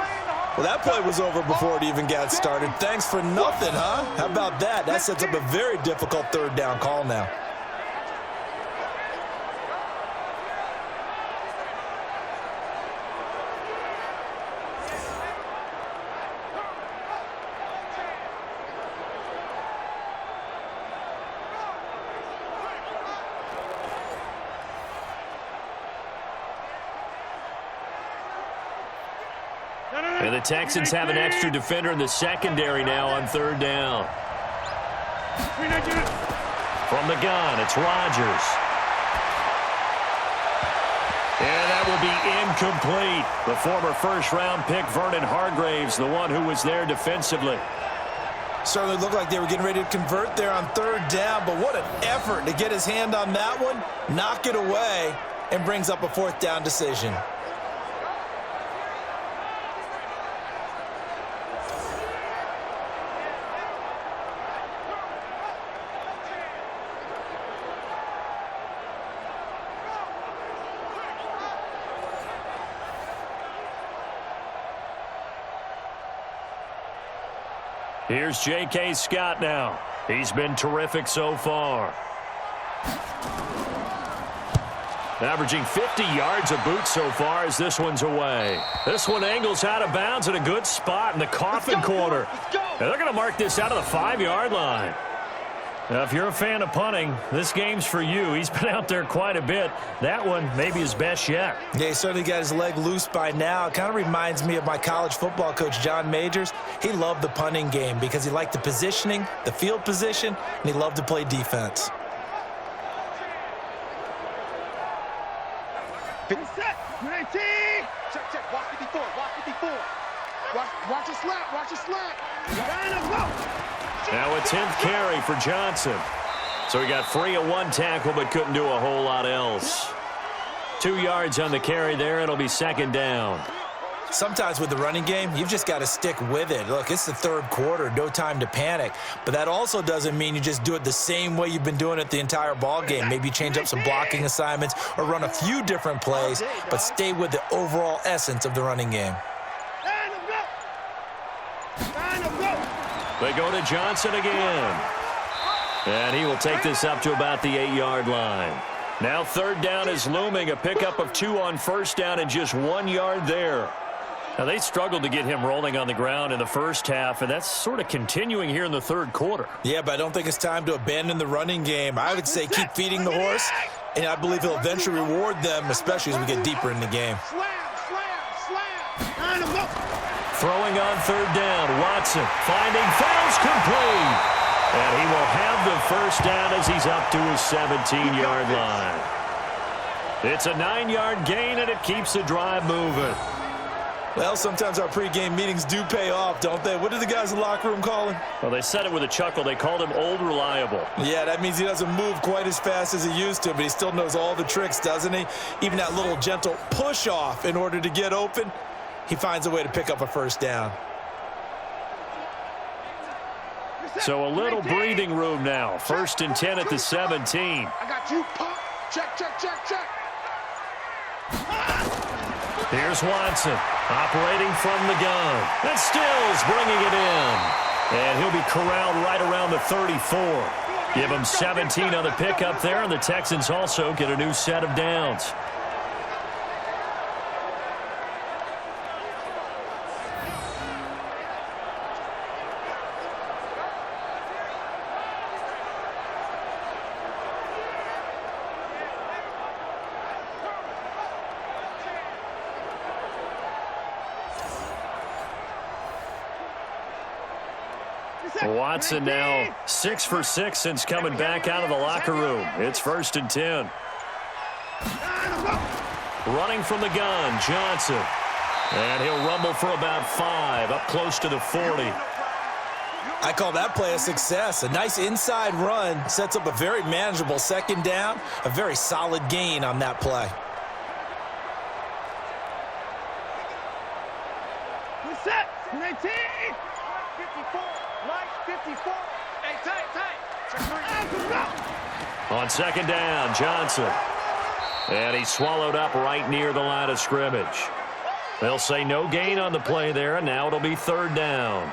Well, that play was over before it even got started. Thanks for nothing, huh? How about that? That sets up a very difficult 3rd down call now. And the Texans have an extra defender in the secondary now on 3rd down. From the gun, it's Rodgers. And that will be incomplete. The former 1st-round pick, Vernon Hargreaves, the one who was there defensively. Certainly looked like they were getting ready to convert there on third down, but what an effort to get his hand on that one, knock it away, and brings up a fourth down decision. Here's J.K. Scott now. He's been terrific so far. Averaging 50 yards a boot so far as this one's away. This one angles out of bounds in a good spot in the coffin corner. And they're going to mark this out of the 5-yard line. Now, if you're a fan of punting, this game's for you. He's been out there quite a bit. That one maybe his best yet. Yeah, he certainly got his leg loose by now. It kind of reminds me of my college football coach, John Majors. He loved the punting game because he liked the positioning, the field position, and he loved to play defense. Set, 19. Check. Watch 54. Watch your slap. Watch your slap. Line up, go. Now a 10th carry for Johnson. So he got free of one tackle but couldn't do a whole lot else. 2 yards on the carry there. It'll be second down. Sometimes with the running game, you've just got to stick with it. Look, it's the third quarter, no time to panic. But that also doesn't mean you just do it the same way you've been doing it the entire ball game. Maybe change up some blocking assignments or run a few different plays, but stay with the overall essence of the running game. They go to Johnson again. And he will take this up to about the 8-yard line. Now third down is looming. A pickup of 2 on first down and just 1 yard there. Now they struggled to get him rolling on the ground in the first half, and that's sort of continuing here in the third quarter. Yeah, but I don't think it's time to abandon the running game. I would say keep feeding the horse, and I believe he'll eventually reward them, especially as we get deeper in the game. Throwing on third down, Watson finding Fowles complete. And he will have the first down as he's up to his 17-yard line. It's a 9-yard gain, and it keeps the drive moving. Well, sometimes our pregame meetings do pay off, don't they? What did the guys in the locker room call him? Well, they said it with a chuckle. They called him Old Reliable. Yeah, that means he doesn't move quite as fast as he used to, but he still knows all the tricks, doesn't he? Even that little gentle push-off in order to get open. He finds a way to pick up a first down. So a little breathing room now. 1st and 10 at the 17. I got you. Pump. Check. Here's Watson operating from the gun. And Stills bringing it in. And he'll be corralled right around the 34. Give him 17 on the pickup there, and the Texans also get a new set of downs. Watson now 6 for 6 since coming back out of the locker room. It's 1st and 10. Running from the gun, Johnson. And he'll rumble for about 5, up close to the 40. I call that play a success. A nice inside run sets up a very manageable second down. A very solid gain on that play. Set, 19. 54. 54. Hey, tight. On second down, Johnson. And he's swallowed up right near the line of scrimmage. They'll say no gain on the play there, and now it'll be third down.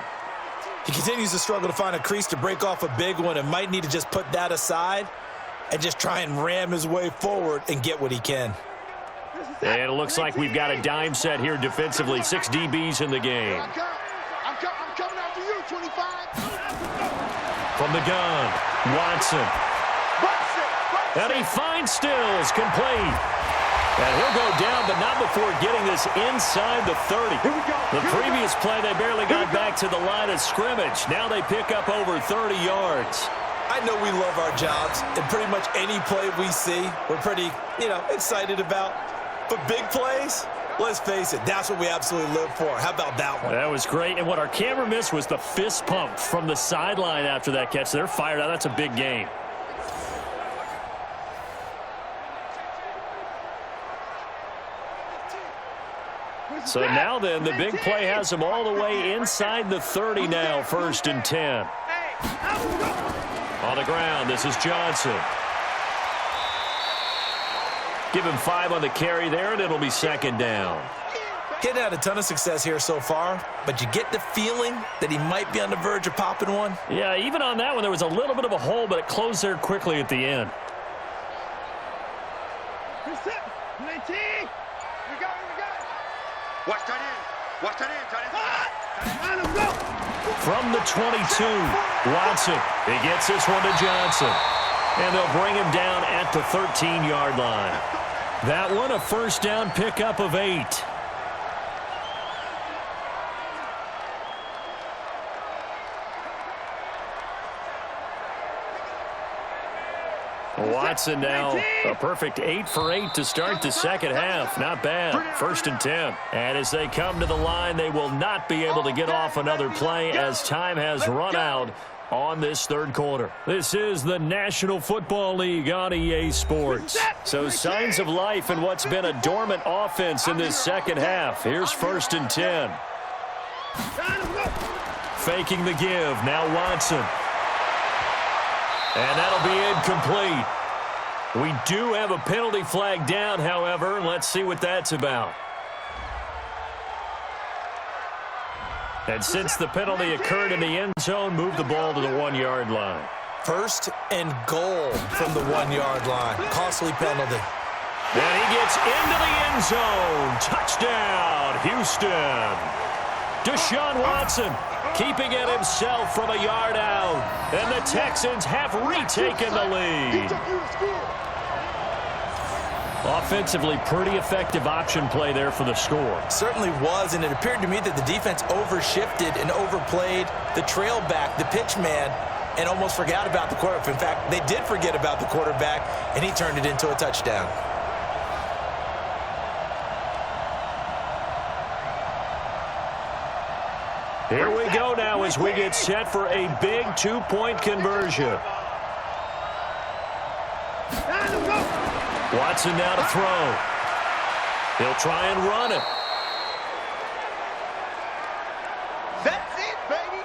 He continues to struggle to find a crease to break off a big one and might need to just put that aside and just try and ram his way forward and get what he can. And it looks like we've got a dime set here defensively. 6 DBs in the game. I'm coming after you, 25. From the gun, Watson. And he finds Stills, complete. And he'll go down, but not before getting this inside the 30. The previous play, they barely got back to the line of scrimmage. Now they pick up over 30 yards. I know we love our jobs, and pretty much any play we see, we're pretty, excited about. But big plays, Let's face it, that's what we absolutely live for. How about that one? That was great. And what our camera missed was the fist pump from the sideline after that catch. They're fired out. That's a big game. So now then, the big play has them all the way inside the 30 now, 1st and 10. On the ground, this is Johnson. Give him 5 on the carry there, and it'll be 2nd down. He hadn't had a ton of success here so far, but you get the feeling that he might be on the verge of popping one. Yeah, even on that one, there was a little bit of a hole, but it closed there quickly at the end. Watch that in. Watch that in. From the 22, Watson. He gets this one to Johnson. And they'll bring him down at the 13-yard line. That one, a 1st down pickup of 8. Watson now a perfect 8 for 8 to start the second half. Not bad. 1st and 10. And as they come to the line, they will not be able to get off another play as time has run out on this 3rd quarter. This is the National Football League on EA Sports. So signs of life in what's been a dormant offense in this second half. Here's 1st and 10. Faking the give. Now Watson. And that'll be incomplete. We do have a penalty flag down, however. Let's see what that's about. And since the penalty occurred in the end zone, move the ball to the 1-yard line. 1st and goal from the 1-yard line. Costly penalty. And he gets into the end zone. Touchdown, Houston. Deshaun Watson keeping it himself from a yard out. And the Texans have retaken the lead. Offensively, pretty effective option play there for the score. Certainly was, and it appeared to me that the defense overshifted and overplayed the trail back, the pitch man, and almost forgot about the quarterback. In fact, they did forget about the quarterback, and he turned it into a touchdown. Here we go now as we get set for a big 2-point conversion. Watson now to throw. He'll try and run it. That's it, baby.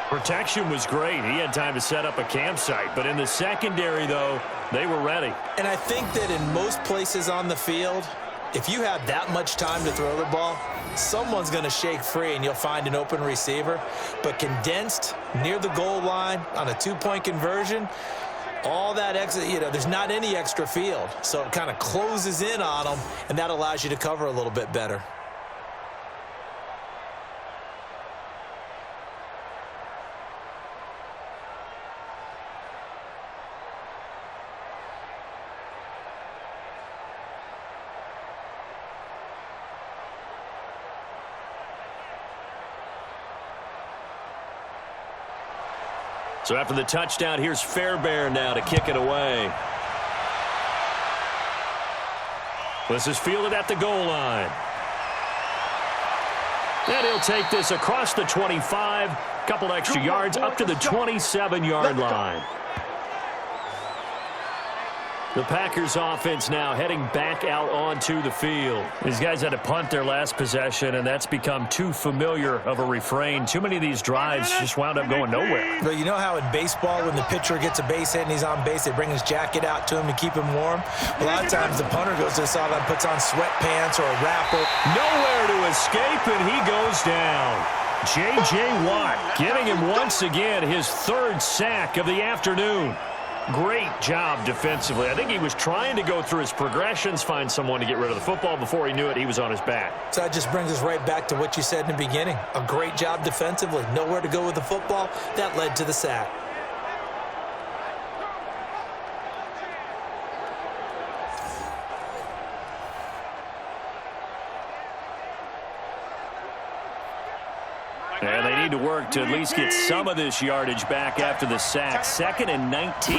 Protection was great. He had time to set up a campsite. But in the secondary, though, they were ready. And I think that in most places on the field, if you have that much time to throw the ball, someone's going to shake free and you'll find an open receiver. But condensed near the goal line on a 2-point conversion, all that extra, there's not any extra field. So it kind of closes in on them, and that allows you to cover a little bit better. So after the touchdown, here's Fairbairn now to kick it away. This is fielded at the goal line. And he'll take this across the 25, couple extra yards up to the 27-yard line. The Packers offense now heading back out onto the field. These guys had to punt their last possession, and that's become too familiar of a refrain. Too many of these drives just wound up going nowhere. But you know how in baseball, when the pitcher gets a base hit and he's on base, they bring his jacket out to him to keep him warm? A lot of times the punter goes to the sideline, puts on sweatpants or a wrapper. Nowhere to escape, and he goes down. J.J. Watt getting him once again his 3rd sack of the afternoon. Great job defensively. I think he was trying to go through his progressions, find someone to get rid of the football. Before he knew it, he was on his back. So that just brings us right back to what you said in the beginning. A great job defensively. Nowhere to go with the football. That led to the sack. And they need to work to at least get some of this yardage back after the sack. 2nd and 19.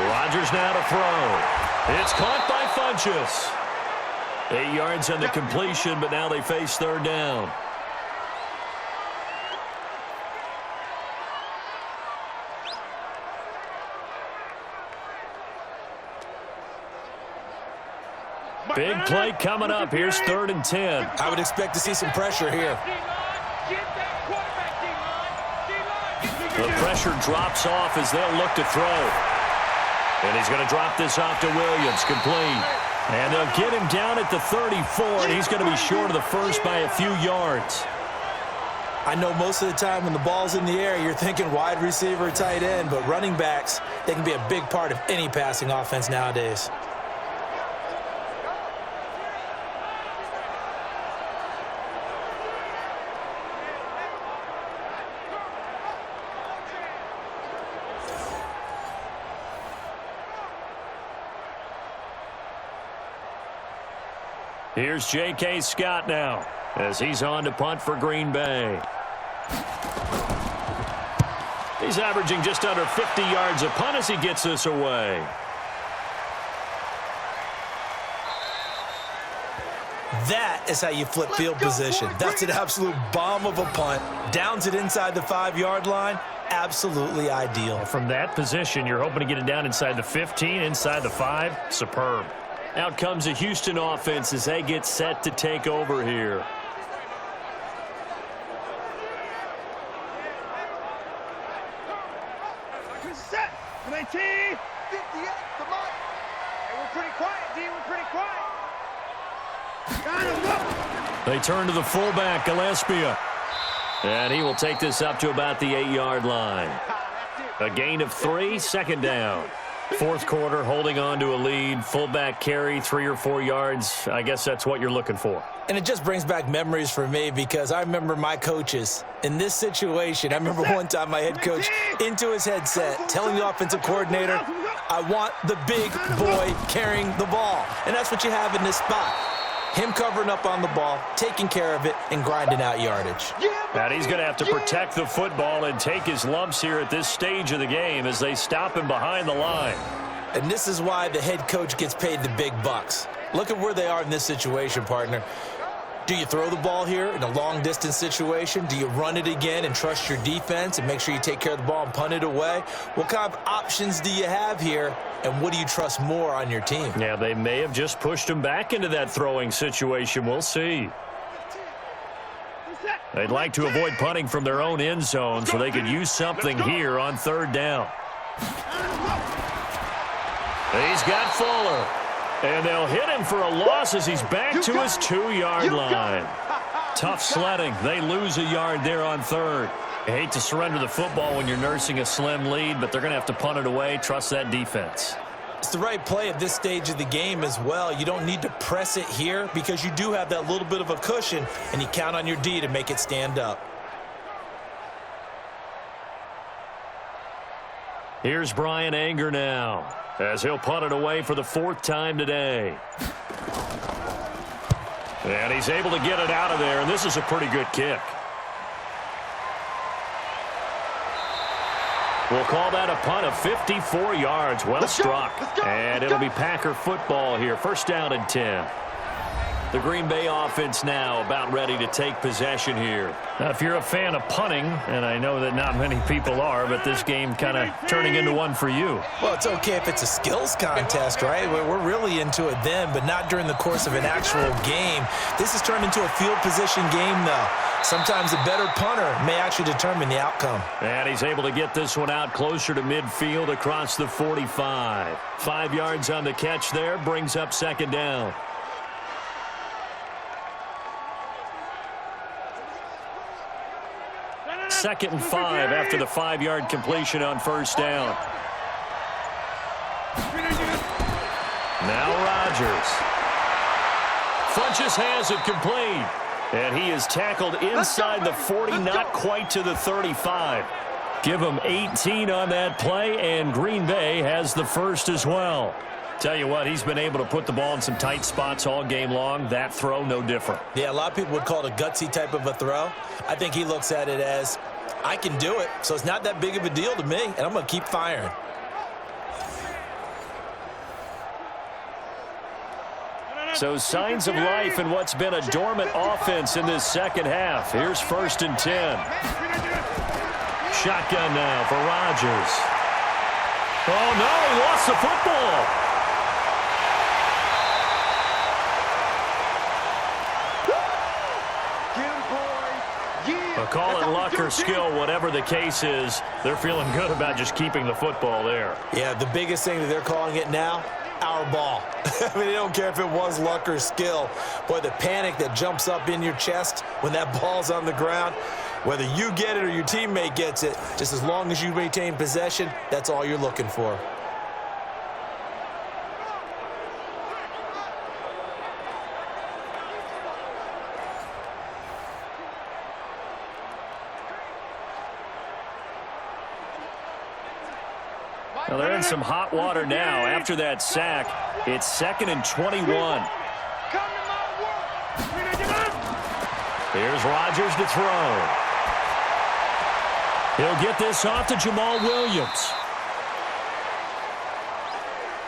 Rodgers now to throw. It's caught by Funchess. 8 yards on the completion, but now they face third down. Big play coming up. Here's 3rd and 10. I would expect to see some pressure here. The pressure drops off as they'll look to throw. And he's going to drop this off to Williams, complete. And they'll get him down at the 34, and he's going to be short of the first by a few yards. I know most of the time when the ball's in the air, you're thinking wide receiver, tight end, but running backs, they can be a big part of any passing offense nowadays. Here's J.K. Scott now as he's on to punt for Green Bay. He's averaging just under 50 yards a punt as he gets this away. That is how you flip field position. That's an absolute bomb of a punt. Downs it inside the 5-yard line. Absolutely ideal. From that position, you're hoping to get it down inside the 15, inside the 5. Superb. Out comes the Houston offense as they get set to take over here. Set. 19. 58. Come on. Hey, we're pretty quiet, D. We're pretty quiet. Got him. They turn to the fullback, Gillespie. And he will take this up to about the 8-yard line. A gain of 3, 2nd down. 4th quarter, holding on to a lead. Fullback carry, 3 or 4 yards. I guess that's what you're looking for. And it just brings back memories for me because I remember my coaches in this situation. I remember one time my head coach into his headset telling the offensive coordinator, I want the big boy carrying the ball. And that's what you have in this spot. Him covering up on the ball, taking care of it, and grinding out yardage. And he's going to have to protect the football and take his lumps here at this stage of the game as they stop him behind the line. And this is why the head coach gets paid the big bucks. Look at where they are in this situation, partner. Do you throw the ball here in a long-distance situation? Do you run it again and trust your defense and make sure you take care of the ball and punt it away? What kind of options do you have here, and what do you trust more on your team? Yeah, they may have just pushed him back into that throwing situation. We'll see. They'd like to avoid punting from their own end zone so they could use something here on 3rd down. He's got Fuller. And they'll hit him for a loss as he's back to his 2-yard line. Tough sledding. They lose a yard there on 3rd. You hate to surrender the football when you're nursing a slim lead, but they're going to have to punt it away. Trust that defense. It's the right play at this stage of the game as well. You don't need to press it here because you do have that little bit of a cushion, and you count on your D to make it stand up. Here's Brian Anger now as he'll punt it away for the 4th time today. And he's able to get it out of there, and this is a pretty good kick. We'll call that a punt of 54 yards. Well struck. And it'll be Packer football here. 1st down and 10. The Green Bay offense now about ready to take possession here. Now, if you're a fan of punting, and I know that not many people are, but this game kind of turning into one for you. Well, it's okay if it's a skills contest, right? We're really into it then, but not during the course of an actual game. This has turned into a field position game, though. Sometimes a better punter may actually determine the outcome. And he's able to get this one out closer to midfield across the 45. 5 yards on the catch there, brings up 2nd down. 2nd and 5 after the 5-yard completion on 1st down. Now Rodgers. Funches has it complete. And he is tackled inside the 40, not quite to the 35. Give him 18 on that play, and Green Bay has the first as well. Tell you what, he's been able to put the ball in some tight spots all game long. That throw, no different. Yeah, a lot of people would call it a gutsy type of a throw. I think he looks at it as, I can do it, so it's not that big of a deal to me, and I'm going to keep firing. So signs of life in what's been a dormant offense in this second half. Here's 1st and 10. Shotgun now for Rodgers. Oh, no, he lost the football. Call it luck or skill, whatever the case is, they're feeling good about just keeping the football there. Yeah, the biggest thing that they're calling it now, our ball. I mean, they don't care if it was luck or skill. Boy, the panic that jumps up in your chest when that ball's on the ground, whether you get it or your teammate gets it, just as long as you retain possession, that's all you're looking for. Well, they're in some hot water now. After that sack, it's 2nd and 21. Here's Rodgers to throw. He'll get this off to Jamal Williams.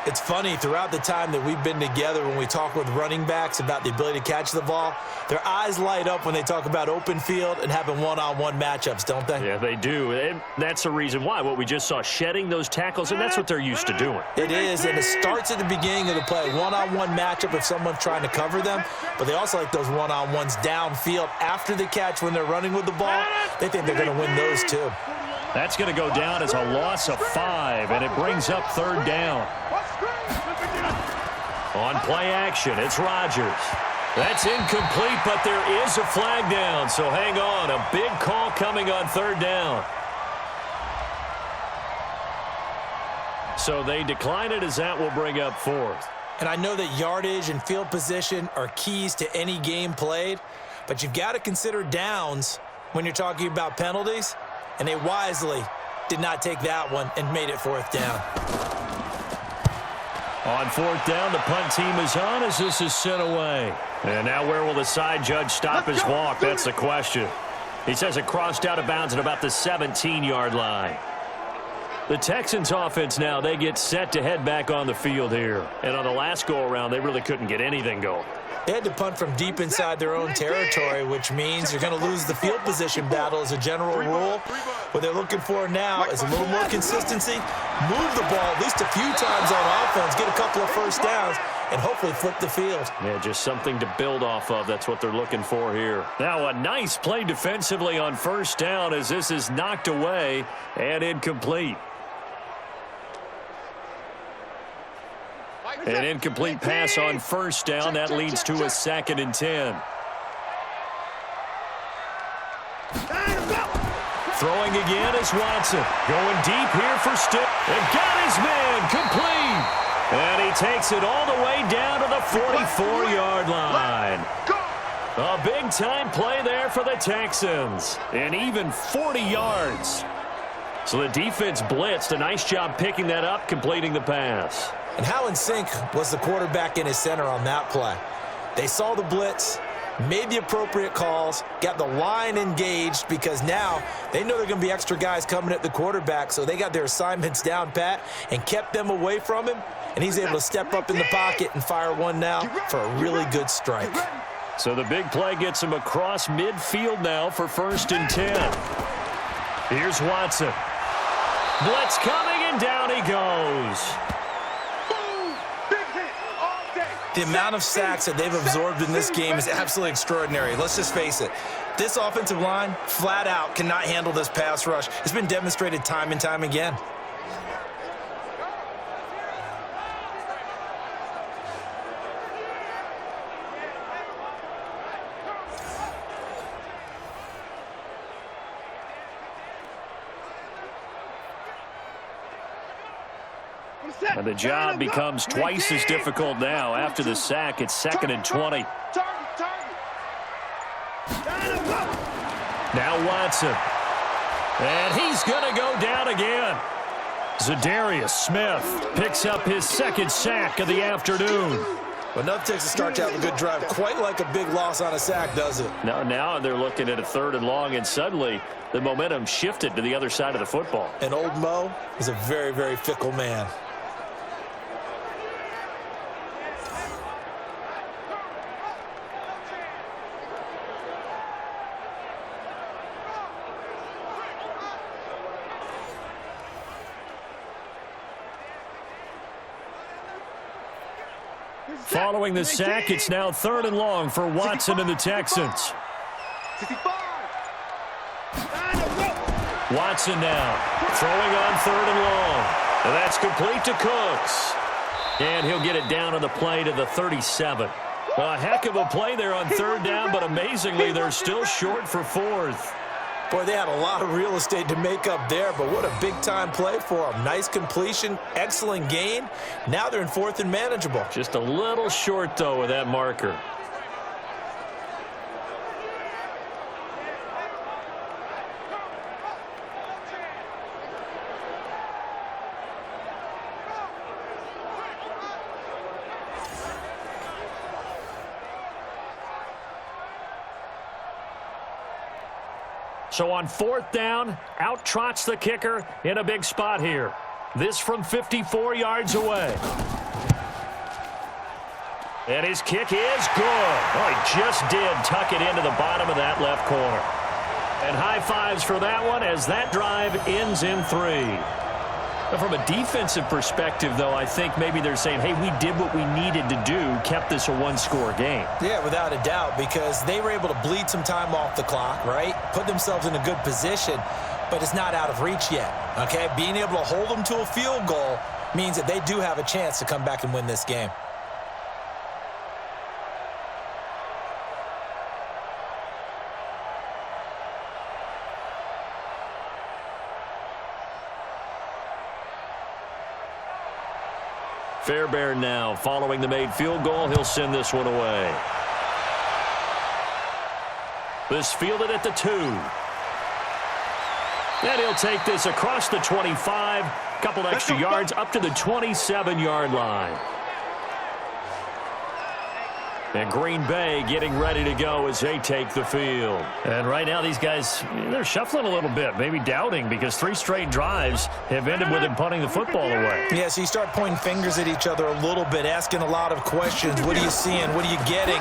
It's funny, throughout the time that we've been together, when we talk with running backs about the ability to catch the ball, their eyes light up when they talk about open field and having one-on-one matchups, don't they? Yeah, they do. And that's the reason why. What we just saw, shedding those tackles, and that's what they're used to doing. It is, and it starts at the beginning of the play. One-on-one matchup if someone's trying to cover them, but they also like those one-on-ones downfield after the catch when they're running with the ball. They think they're going to win those too. That's going to go down as a loss of 5, and it brings up 3rd down. On play action, it's Rodgers. That's incomplete, but there is a flag down, so hang on. A big call coming on 3rd down. So they decline it as that will bring up 4th. And I know that yardage and field position are keys to any game played, but you've got to consider downs when you're talking about penalties, and they wisely did not take that one and made it 4th down. On 4th down, the punt team is on as this is sent away. And now where will the side judge stop his walk? That's the question. He says it crossed out of bounds at about the 17-yard line. The Texans offense now, they get set to head back on the field here. And on the last go-around, they really couldn't get anything going. They had to punt from deep inside their own territory, which means you're going to lose the field position battle as a general rule. What they're looking for now is a little more consistency, move the ball at least a few times on offense, get a couple of 1st downs, and hopefully flip the field. Yeah, just something to build off of. That's what they're looking for here. Now a nice play defensively on 1st down as this is knocked away and incomplete. An incomplete pass on 1st down. That leads to a 2nd and 10. Throwing again is Watson. Going deep here for Stick. And got his man complete. And he takes it all the way down to the 44-yard line. A big-time play there for the Texans. And even 40 yards. So the defense blitzed. A nice job picking that up, completing the pass. And how in sync was the quarterback and his center on that play? They saw the blitz, made the appropriate calls, got the line engaged because now they know there are going to be extra guys coming at the quarterback, so they got their assignments down pat and kept them away from him, and he's able to step up in the pocket and fire one now for a really good strike. So the big play gets him across midfield now for 1st and 10. Here's Watson. Blitz coming, and down he goes. The amount of sacks that they've absorbed in this game is absolutely extraordinary. Let's just face it. This offensive line, flat out, cannot handle this pass rush. It's been demonstrated time and time again. And the job becomes twice as difficult now. After the sack, it's 2nd and 20. Now Watson. And he's going to go down again. Zadarius Smith picks up his 2nd sack of the afternoon. Well, nothing takes a start to have a good drive. Quite like a big loss on a sack, does it? Now they're looking at a 3rd and long, and suddenly the momentum shifted to the other side of the football. And old Mo is a very, very fickle man. Following the sack, it's now 3rd and long for Watson and the Texans. 65. Watson now throwing on 3rd and long. And that's complete to Cooks. And he'll get it down on the play to the 37. A heck of a play there on 3rd down, but amazingly, they're still short for 4th. Boy, they had a lot of real estate to make up there, but what a big-time play for them. Nice completion, excellent gain. Now they're in 4th and manageable. Just a little short, though, with that marker. So on 4th down, out trots the kicker in a big spot here. This from 54 yards away. And his kick is good. Oh, he just did tuck it into the bottom of that left corner. And high fives for that one as that drive ends in 3. From a defensive perspective, though, I think maybe they're saying, hey, we did what we needed to do, kept this a one-score game. Yeah, without a doubt, because they were able to bleed some time off the clock, right? Put themselves in a good position, but it's not out of reach yet, okay? Being able to hold them to a field goal means that they do have a chance to come back and win this game. Fairbairn now following the made field goal. He'll send this one away. This fielded at the 2. And he'll take this across the 25. Couple extra yards up to the 27-yard line. And Green Bay getting ready to go as they take the field. And right now these guys, they're shuffling a little bit, maybe doubting, because 3 straight drives have ended with them punting the football away. Yeah, so you start pointing fingers at each other a little bit, asking a lot of questions. What are you seeing? What are you getting?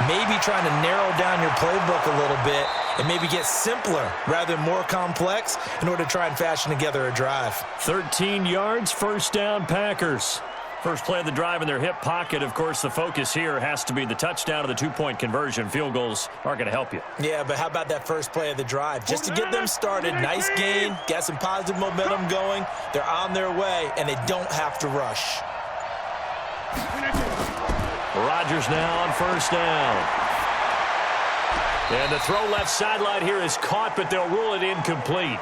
Maybe trying to narrow down your playbook a little bit and maybe get simpler rather than more complex in order to try and fashion together a drive. 13 yards, 1st down, Packers. First play of the drive in their hip pocket. Of course, the focus here has to be the touchdown of the 2-point conversion. Field goals aren't going to help you. Yeah, but how about that first play of the drive? Just to get them started, nice gain, got some positive momentum going. They're on their way, and they don't have to rush. Rodgers now on 1st down. And the throw left sideline here is caught, but they'll rule it incomplete.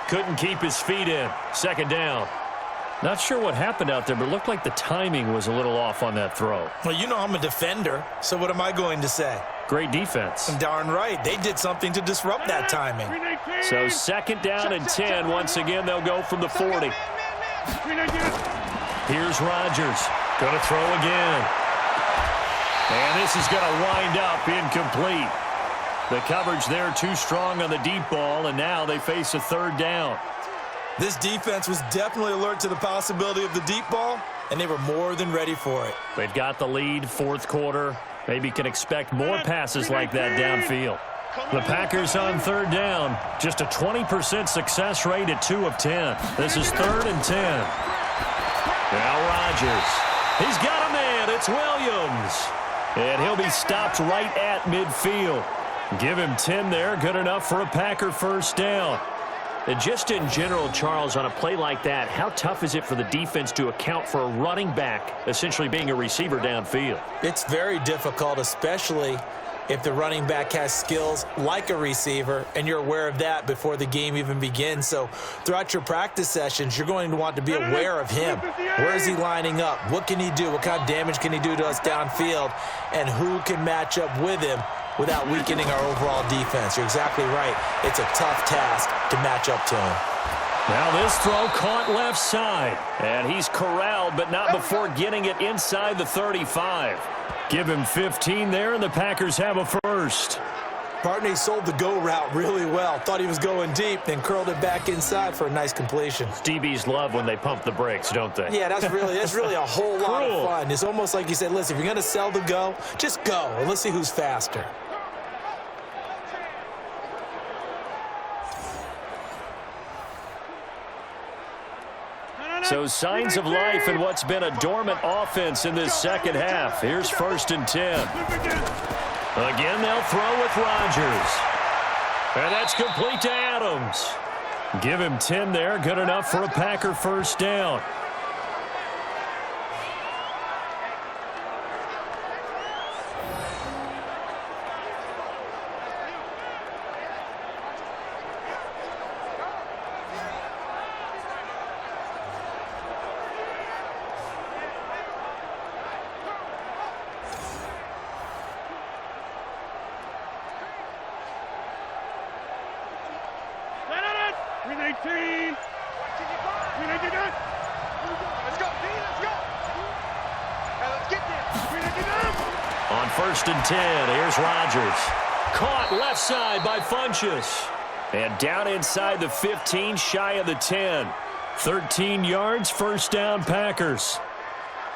Couldn't keep his feet in. 2nd down. Not sure what happened out there, but it looked like the timing was a little off on that throw. Well, you know I'm a defender, so what am I going to say? Great defense. Darn right. They did something to disrupt that timing. So 2nd down and 10. Once again, they'll go from the 40. Here's Rodgers. Going to throw again. And this is going to wind up incomplete. The coverage there too strong on the deep ball, and now they face a 3rd down. This defense was definitely alert to the possibility of the deep ball, and they were more than ready for it. They've got the lead, 4th quarter. Maybe can expect more passes like that downfield. The Packers on 3rd down. Just a 20% success rate at 2 of 10. This is 3rd and 10. Now Rodgers. He's got a man. It's Williams. And he'll be stopped right at midfield. Give him 10 there. Good enough for a Packer 1st down. And just in general, Charles, on a play like that, how tough is it for the defense to account for a running back essentially being a receiver downfield? It's very difficult, especially if the running back has skills like a receiver, and you're aware of that before the game even begins. So throughout your practice sessions, you're going to want to be aware of him. Where is he lining up? What can he do? What kind of damage can he do to us downfield? And who can match up with him without weakening our overall defense? You're exactly right. It's a tough task to match up to him. Now this throw caught left side. And he's corralled, but not before getting it inside the 35. Give him 15 there, and the Packers have a 1st. Partney sold the go route really well. Thought he was going deep, then curled it back inside for a nice completion. DBs love when they pump the brakes, don't they? Yeah, that's really a whole lot of fun. It's almost like you said, listen, if you're going to sell the go, just go, and let's see who's faster. So signs of life in what's been a dormant offense in this second half. Here's 1st and 10. Again, they'll throw with Rodgers. And that's complete to Adams. Give him 10 there. Good enough for a Packer first down. On 1st and 10, here's Rodgers. Caught left side by Funchess. And down inside the 15, shy of the 10. 13 yards, first down Packers.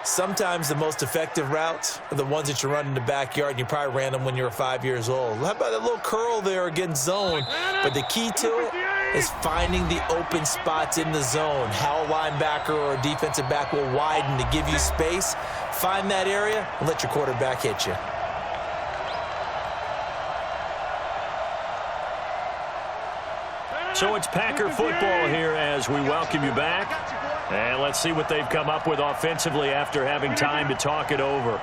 Sometimes the most effective routes are the ones that you run in the backyard, and you probably ran them when you were 5 years old. How about that little curl there against zone? But the key to it is finding the open spots in the zone. How a linebacker or a defensive back will widen to give you space. Find that area and let your quarterback hit you. So it's Packer football here as we welcome you back. And let's see what they've come up with offensively after having time to talk it over.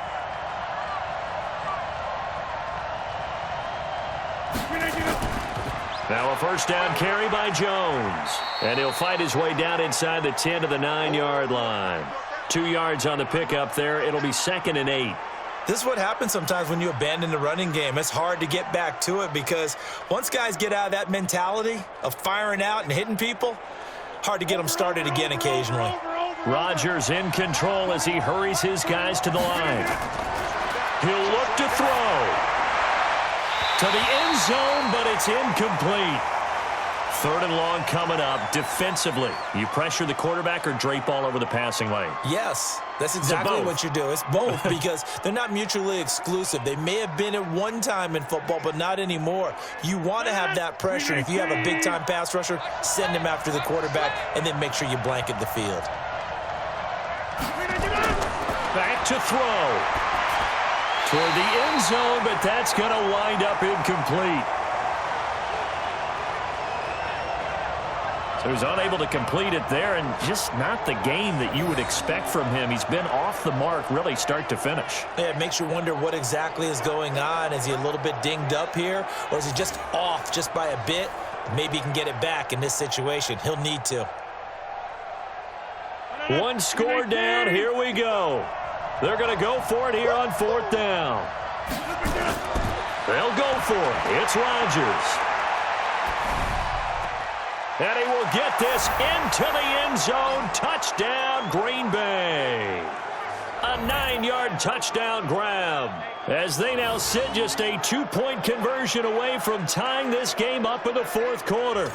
Now a first down carry by Jones. And he'll fight his way down inside the 10 to the 9-yard line. 2 yards on the pickup there. It'll be 2nd and 8. This is what happens sometimes when you abandon the running game. It's hard to get back to it because once guys get out of that mentality of firing out and hitting people, hard to get them started again occasionally. Rodgers in control as he hurries his guys to the line. He'll look to throw. To the end zone, but it's incomplete. 3rd and long coming up. Defensively, you pressure the quarterback or drape all over the passing lane? Yes, that's exactly what you do. It's both because they're not mutually exclusive. They may have been at one time in football, but not anymore. You want to have that pressure. If you have a big-time pass rusher, send him after the quarterback, and then make sure you blanket the field. Back to throw. Toward the end zone, but that's going to wind up incomplete. So he's unable to complete it there, and just not the game that you would expect from him. He's been off the mark really start to finish. Yeah, it makes you wonder what exactly is going on. Is he a little bit dinged up here, or is he just off just by a bit? Maybe he can get it back in this situation. He'll need to. One score down. Here we go. They're going to go for it here on 4th down. They'll go for it. It's Rodgers. And he will get this into the end zone. Touchdown, Green Bay. A 9-yard touchdown grab. As they now sit just a 2-point conversion away from tying this game up in the 4th quarter.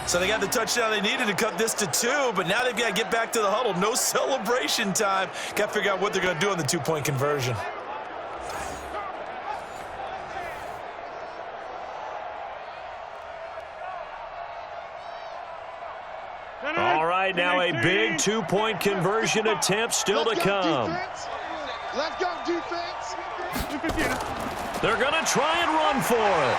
So they got the touchdown they needed to cut this to 2, but now they've got to get back to the huddle. No celebration time. Got to figure out what they're going to do on the 2-point conversion. All right, now a big 2-point conversion attempt still to come. Let's go, defense. They're going to try and run for it.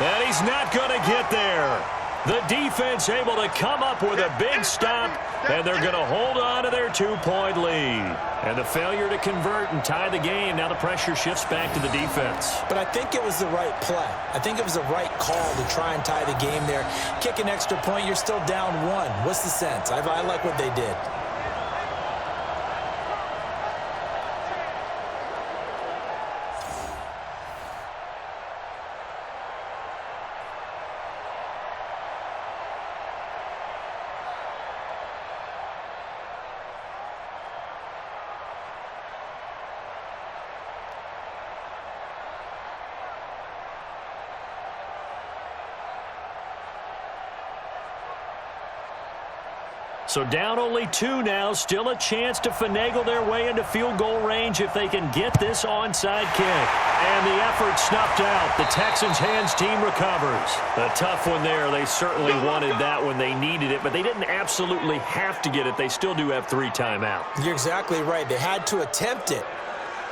And he's not going to get there. The defense able to come up with a big stop, and they're going to hold on to their 2-point lead. And the failure to convert and tie the game, now the pressure shifts back to the defense. But I think it was the right play. I think it was the right call to try and tie the game there. Kick an extra point, you're still down 1. What's the sense? I like what they did. So down only 2 now, still a chance to finagle their way into field goal range if they can get this onside kick. And the effort snuffed out. The Texans' hands team recovers. A tough one there. They certainly wanted that when they needed it, but they didn't absolutely have to get it. They still do have 3 timeouts. You're exactly right. They had to attempt it.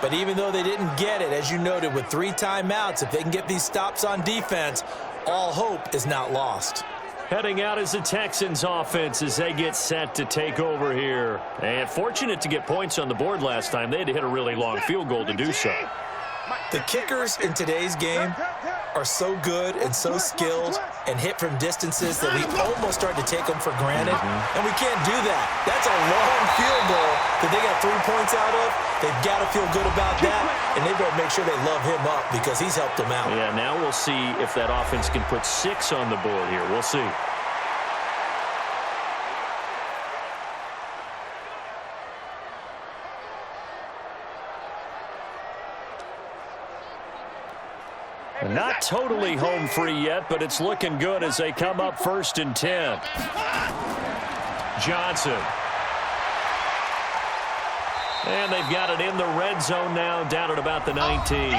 But even though they didn't get it, as you noted, with 3 timeouts, if they can get these stops on defense, all hope is not lost. Heading out is the Texans offense as they get set to take over here. And fortunate to get points on the board last time. They had to hit a really long field goal to do so. The kickers in today's game are so good and so skilled and hit from distances that we almost start to take them for granted. And we can't do that. That's a long field goal that they got 3 points out of. They've got to feel good about that, and they better make sure they love him up because he's helped them out. Yeah, now we'll see if that offense can put 6 on the board here. We'll see. Not totally home free yet, but it's looking good as they come up 1st and 10. Johnson. And they've got it in the red zone now, down at about the 19.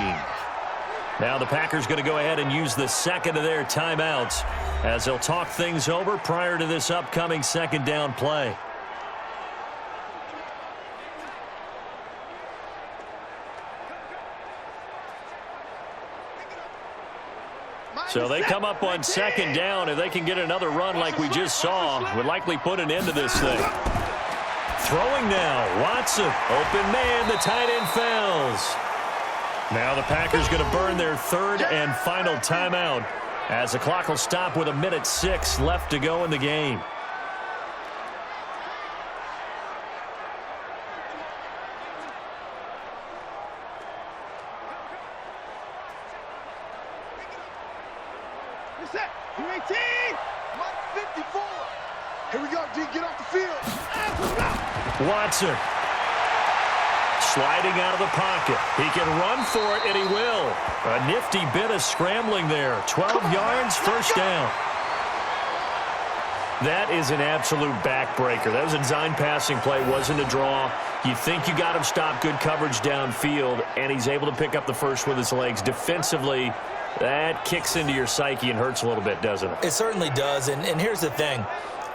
Now the Packers going to go ahead and use the second of their timeouts as they'll talk things over prior to this upcoming 2nd down play. So they come up on 2nd down. If they can get another run like we just saw, would likely put an end to this thing. Throwing now, Watson. Open man, the tight end fails. Now the Packers going to burn their 3rd and final timeout as the clock will stop with 1:06 left to go in the game. Here we go, D. Get off the field. Watson. Sliding out of the pocket. He can run for it, and he will. A nifty bit of scrambling there. 12 yards, 1st down. That is an absolute backbreaker. That was a design passing play, wasn't a draw. You think you got him stopped, good coverage downfield, and he's able to pick up the first with his legs. Defensively, that kicks into your psyche and hurts a little bit, doesn't it? It certainly does, and here's the thing.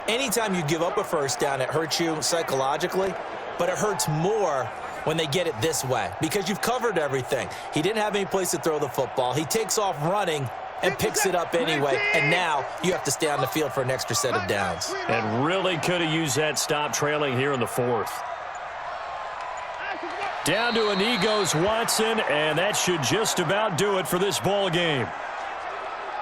Anytime you give up a 1st down, it hurts you psychologically, but it hurts more when they get it this way because you've covered everything. He didn't have any place to throw the football. He takes off running and picks it up anyway, and now you have to stay on the field for an extra set of downs. And really could have used that stop trailing here in the 4th. Down to a knee goes Watson, and that should just about do it for this ball game.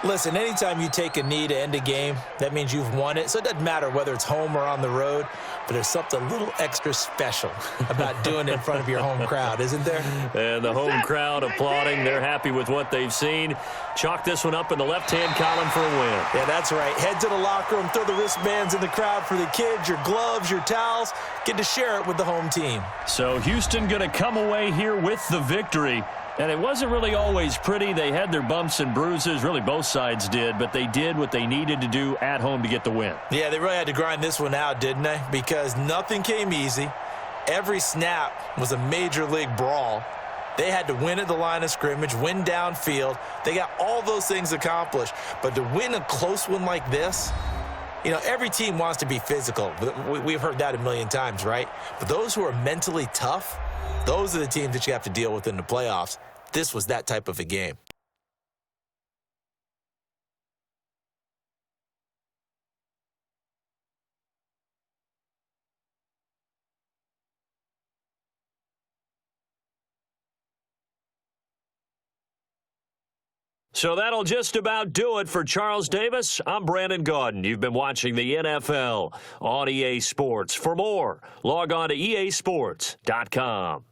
Listen, anytime you take a knee to end a game, that means you've won it. So it doesn't matter whether it's home or on the road, but there's something a little extra special about doing it in front of your home crowd, isn't there? And the home crowd applauding. They're happy with what they've seen. Chalk this one up in the left-hand column for a win. Yeah, that's right. Head to the locker room, throw the wristbands in the crowd for the kids, your gloves, your towels. Get to share it with the home team. So Houston going to come away here with the victory. And it wasn't really always pretty. They had their bumps and bruises. Really, both sides did. But they did what they needed to do at home to get the win. Yeah, they really had to grind this one out, didn't they? Because nothing came easy. Every snap was a major league brawl. They had to win at the line of scrimmage, win downfield. They got all those things accomplished. But to win a close one like this, you know, every team wants to be physical. We've heard that a million times, right? But those who are mentally tough, those are the teams that you have to deal with in the playoffs. This was that type of a game. So that'll just about do it for Charles Davis. I'm Brandon Gaudin. You've been watching the NFL on EA Sports. For more, log on to easports.com.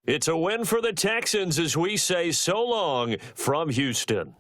It's a win for the Texans as we say so long from Houston.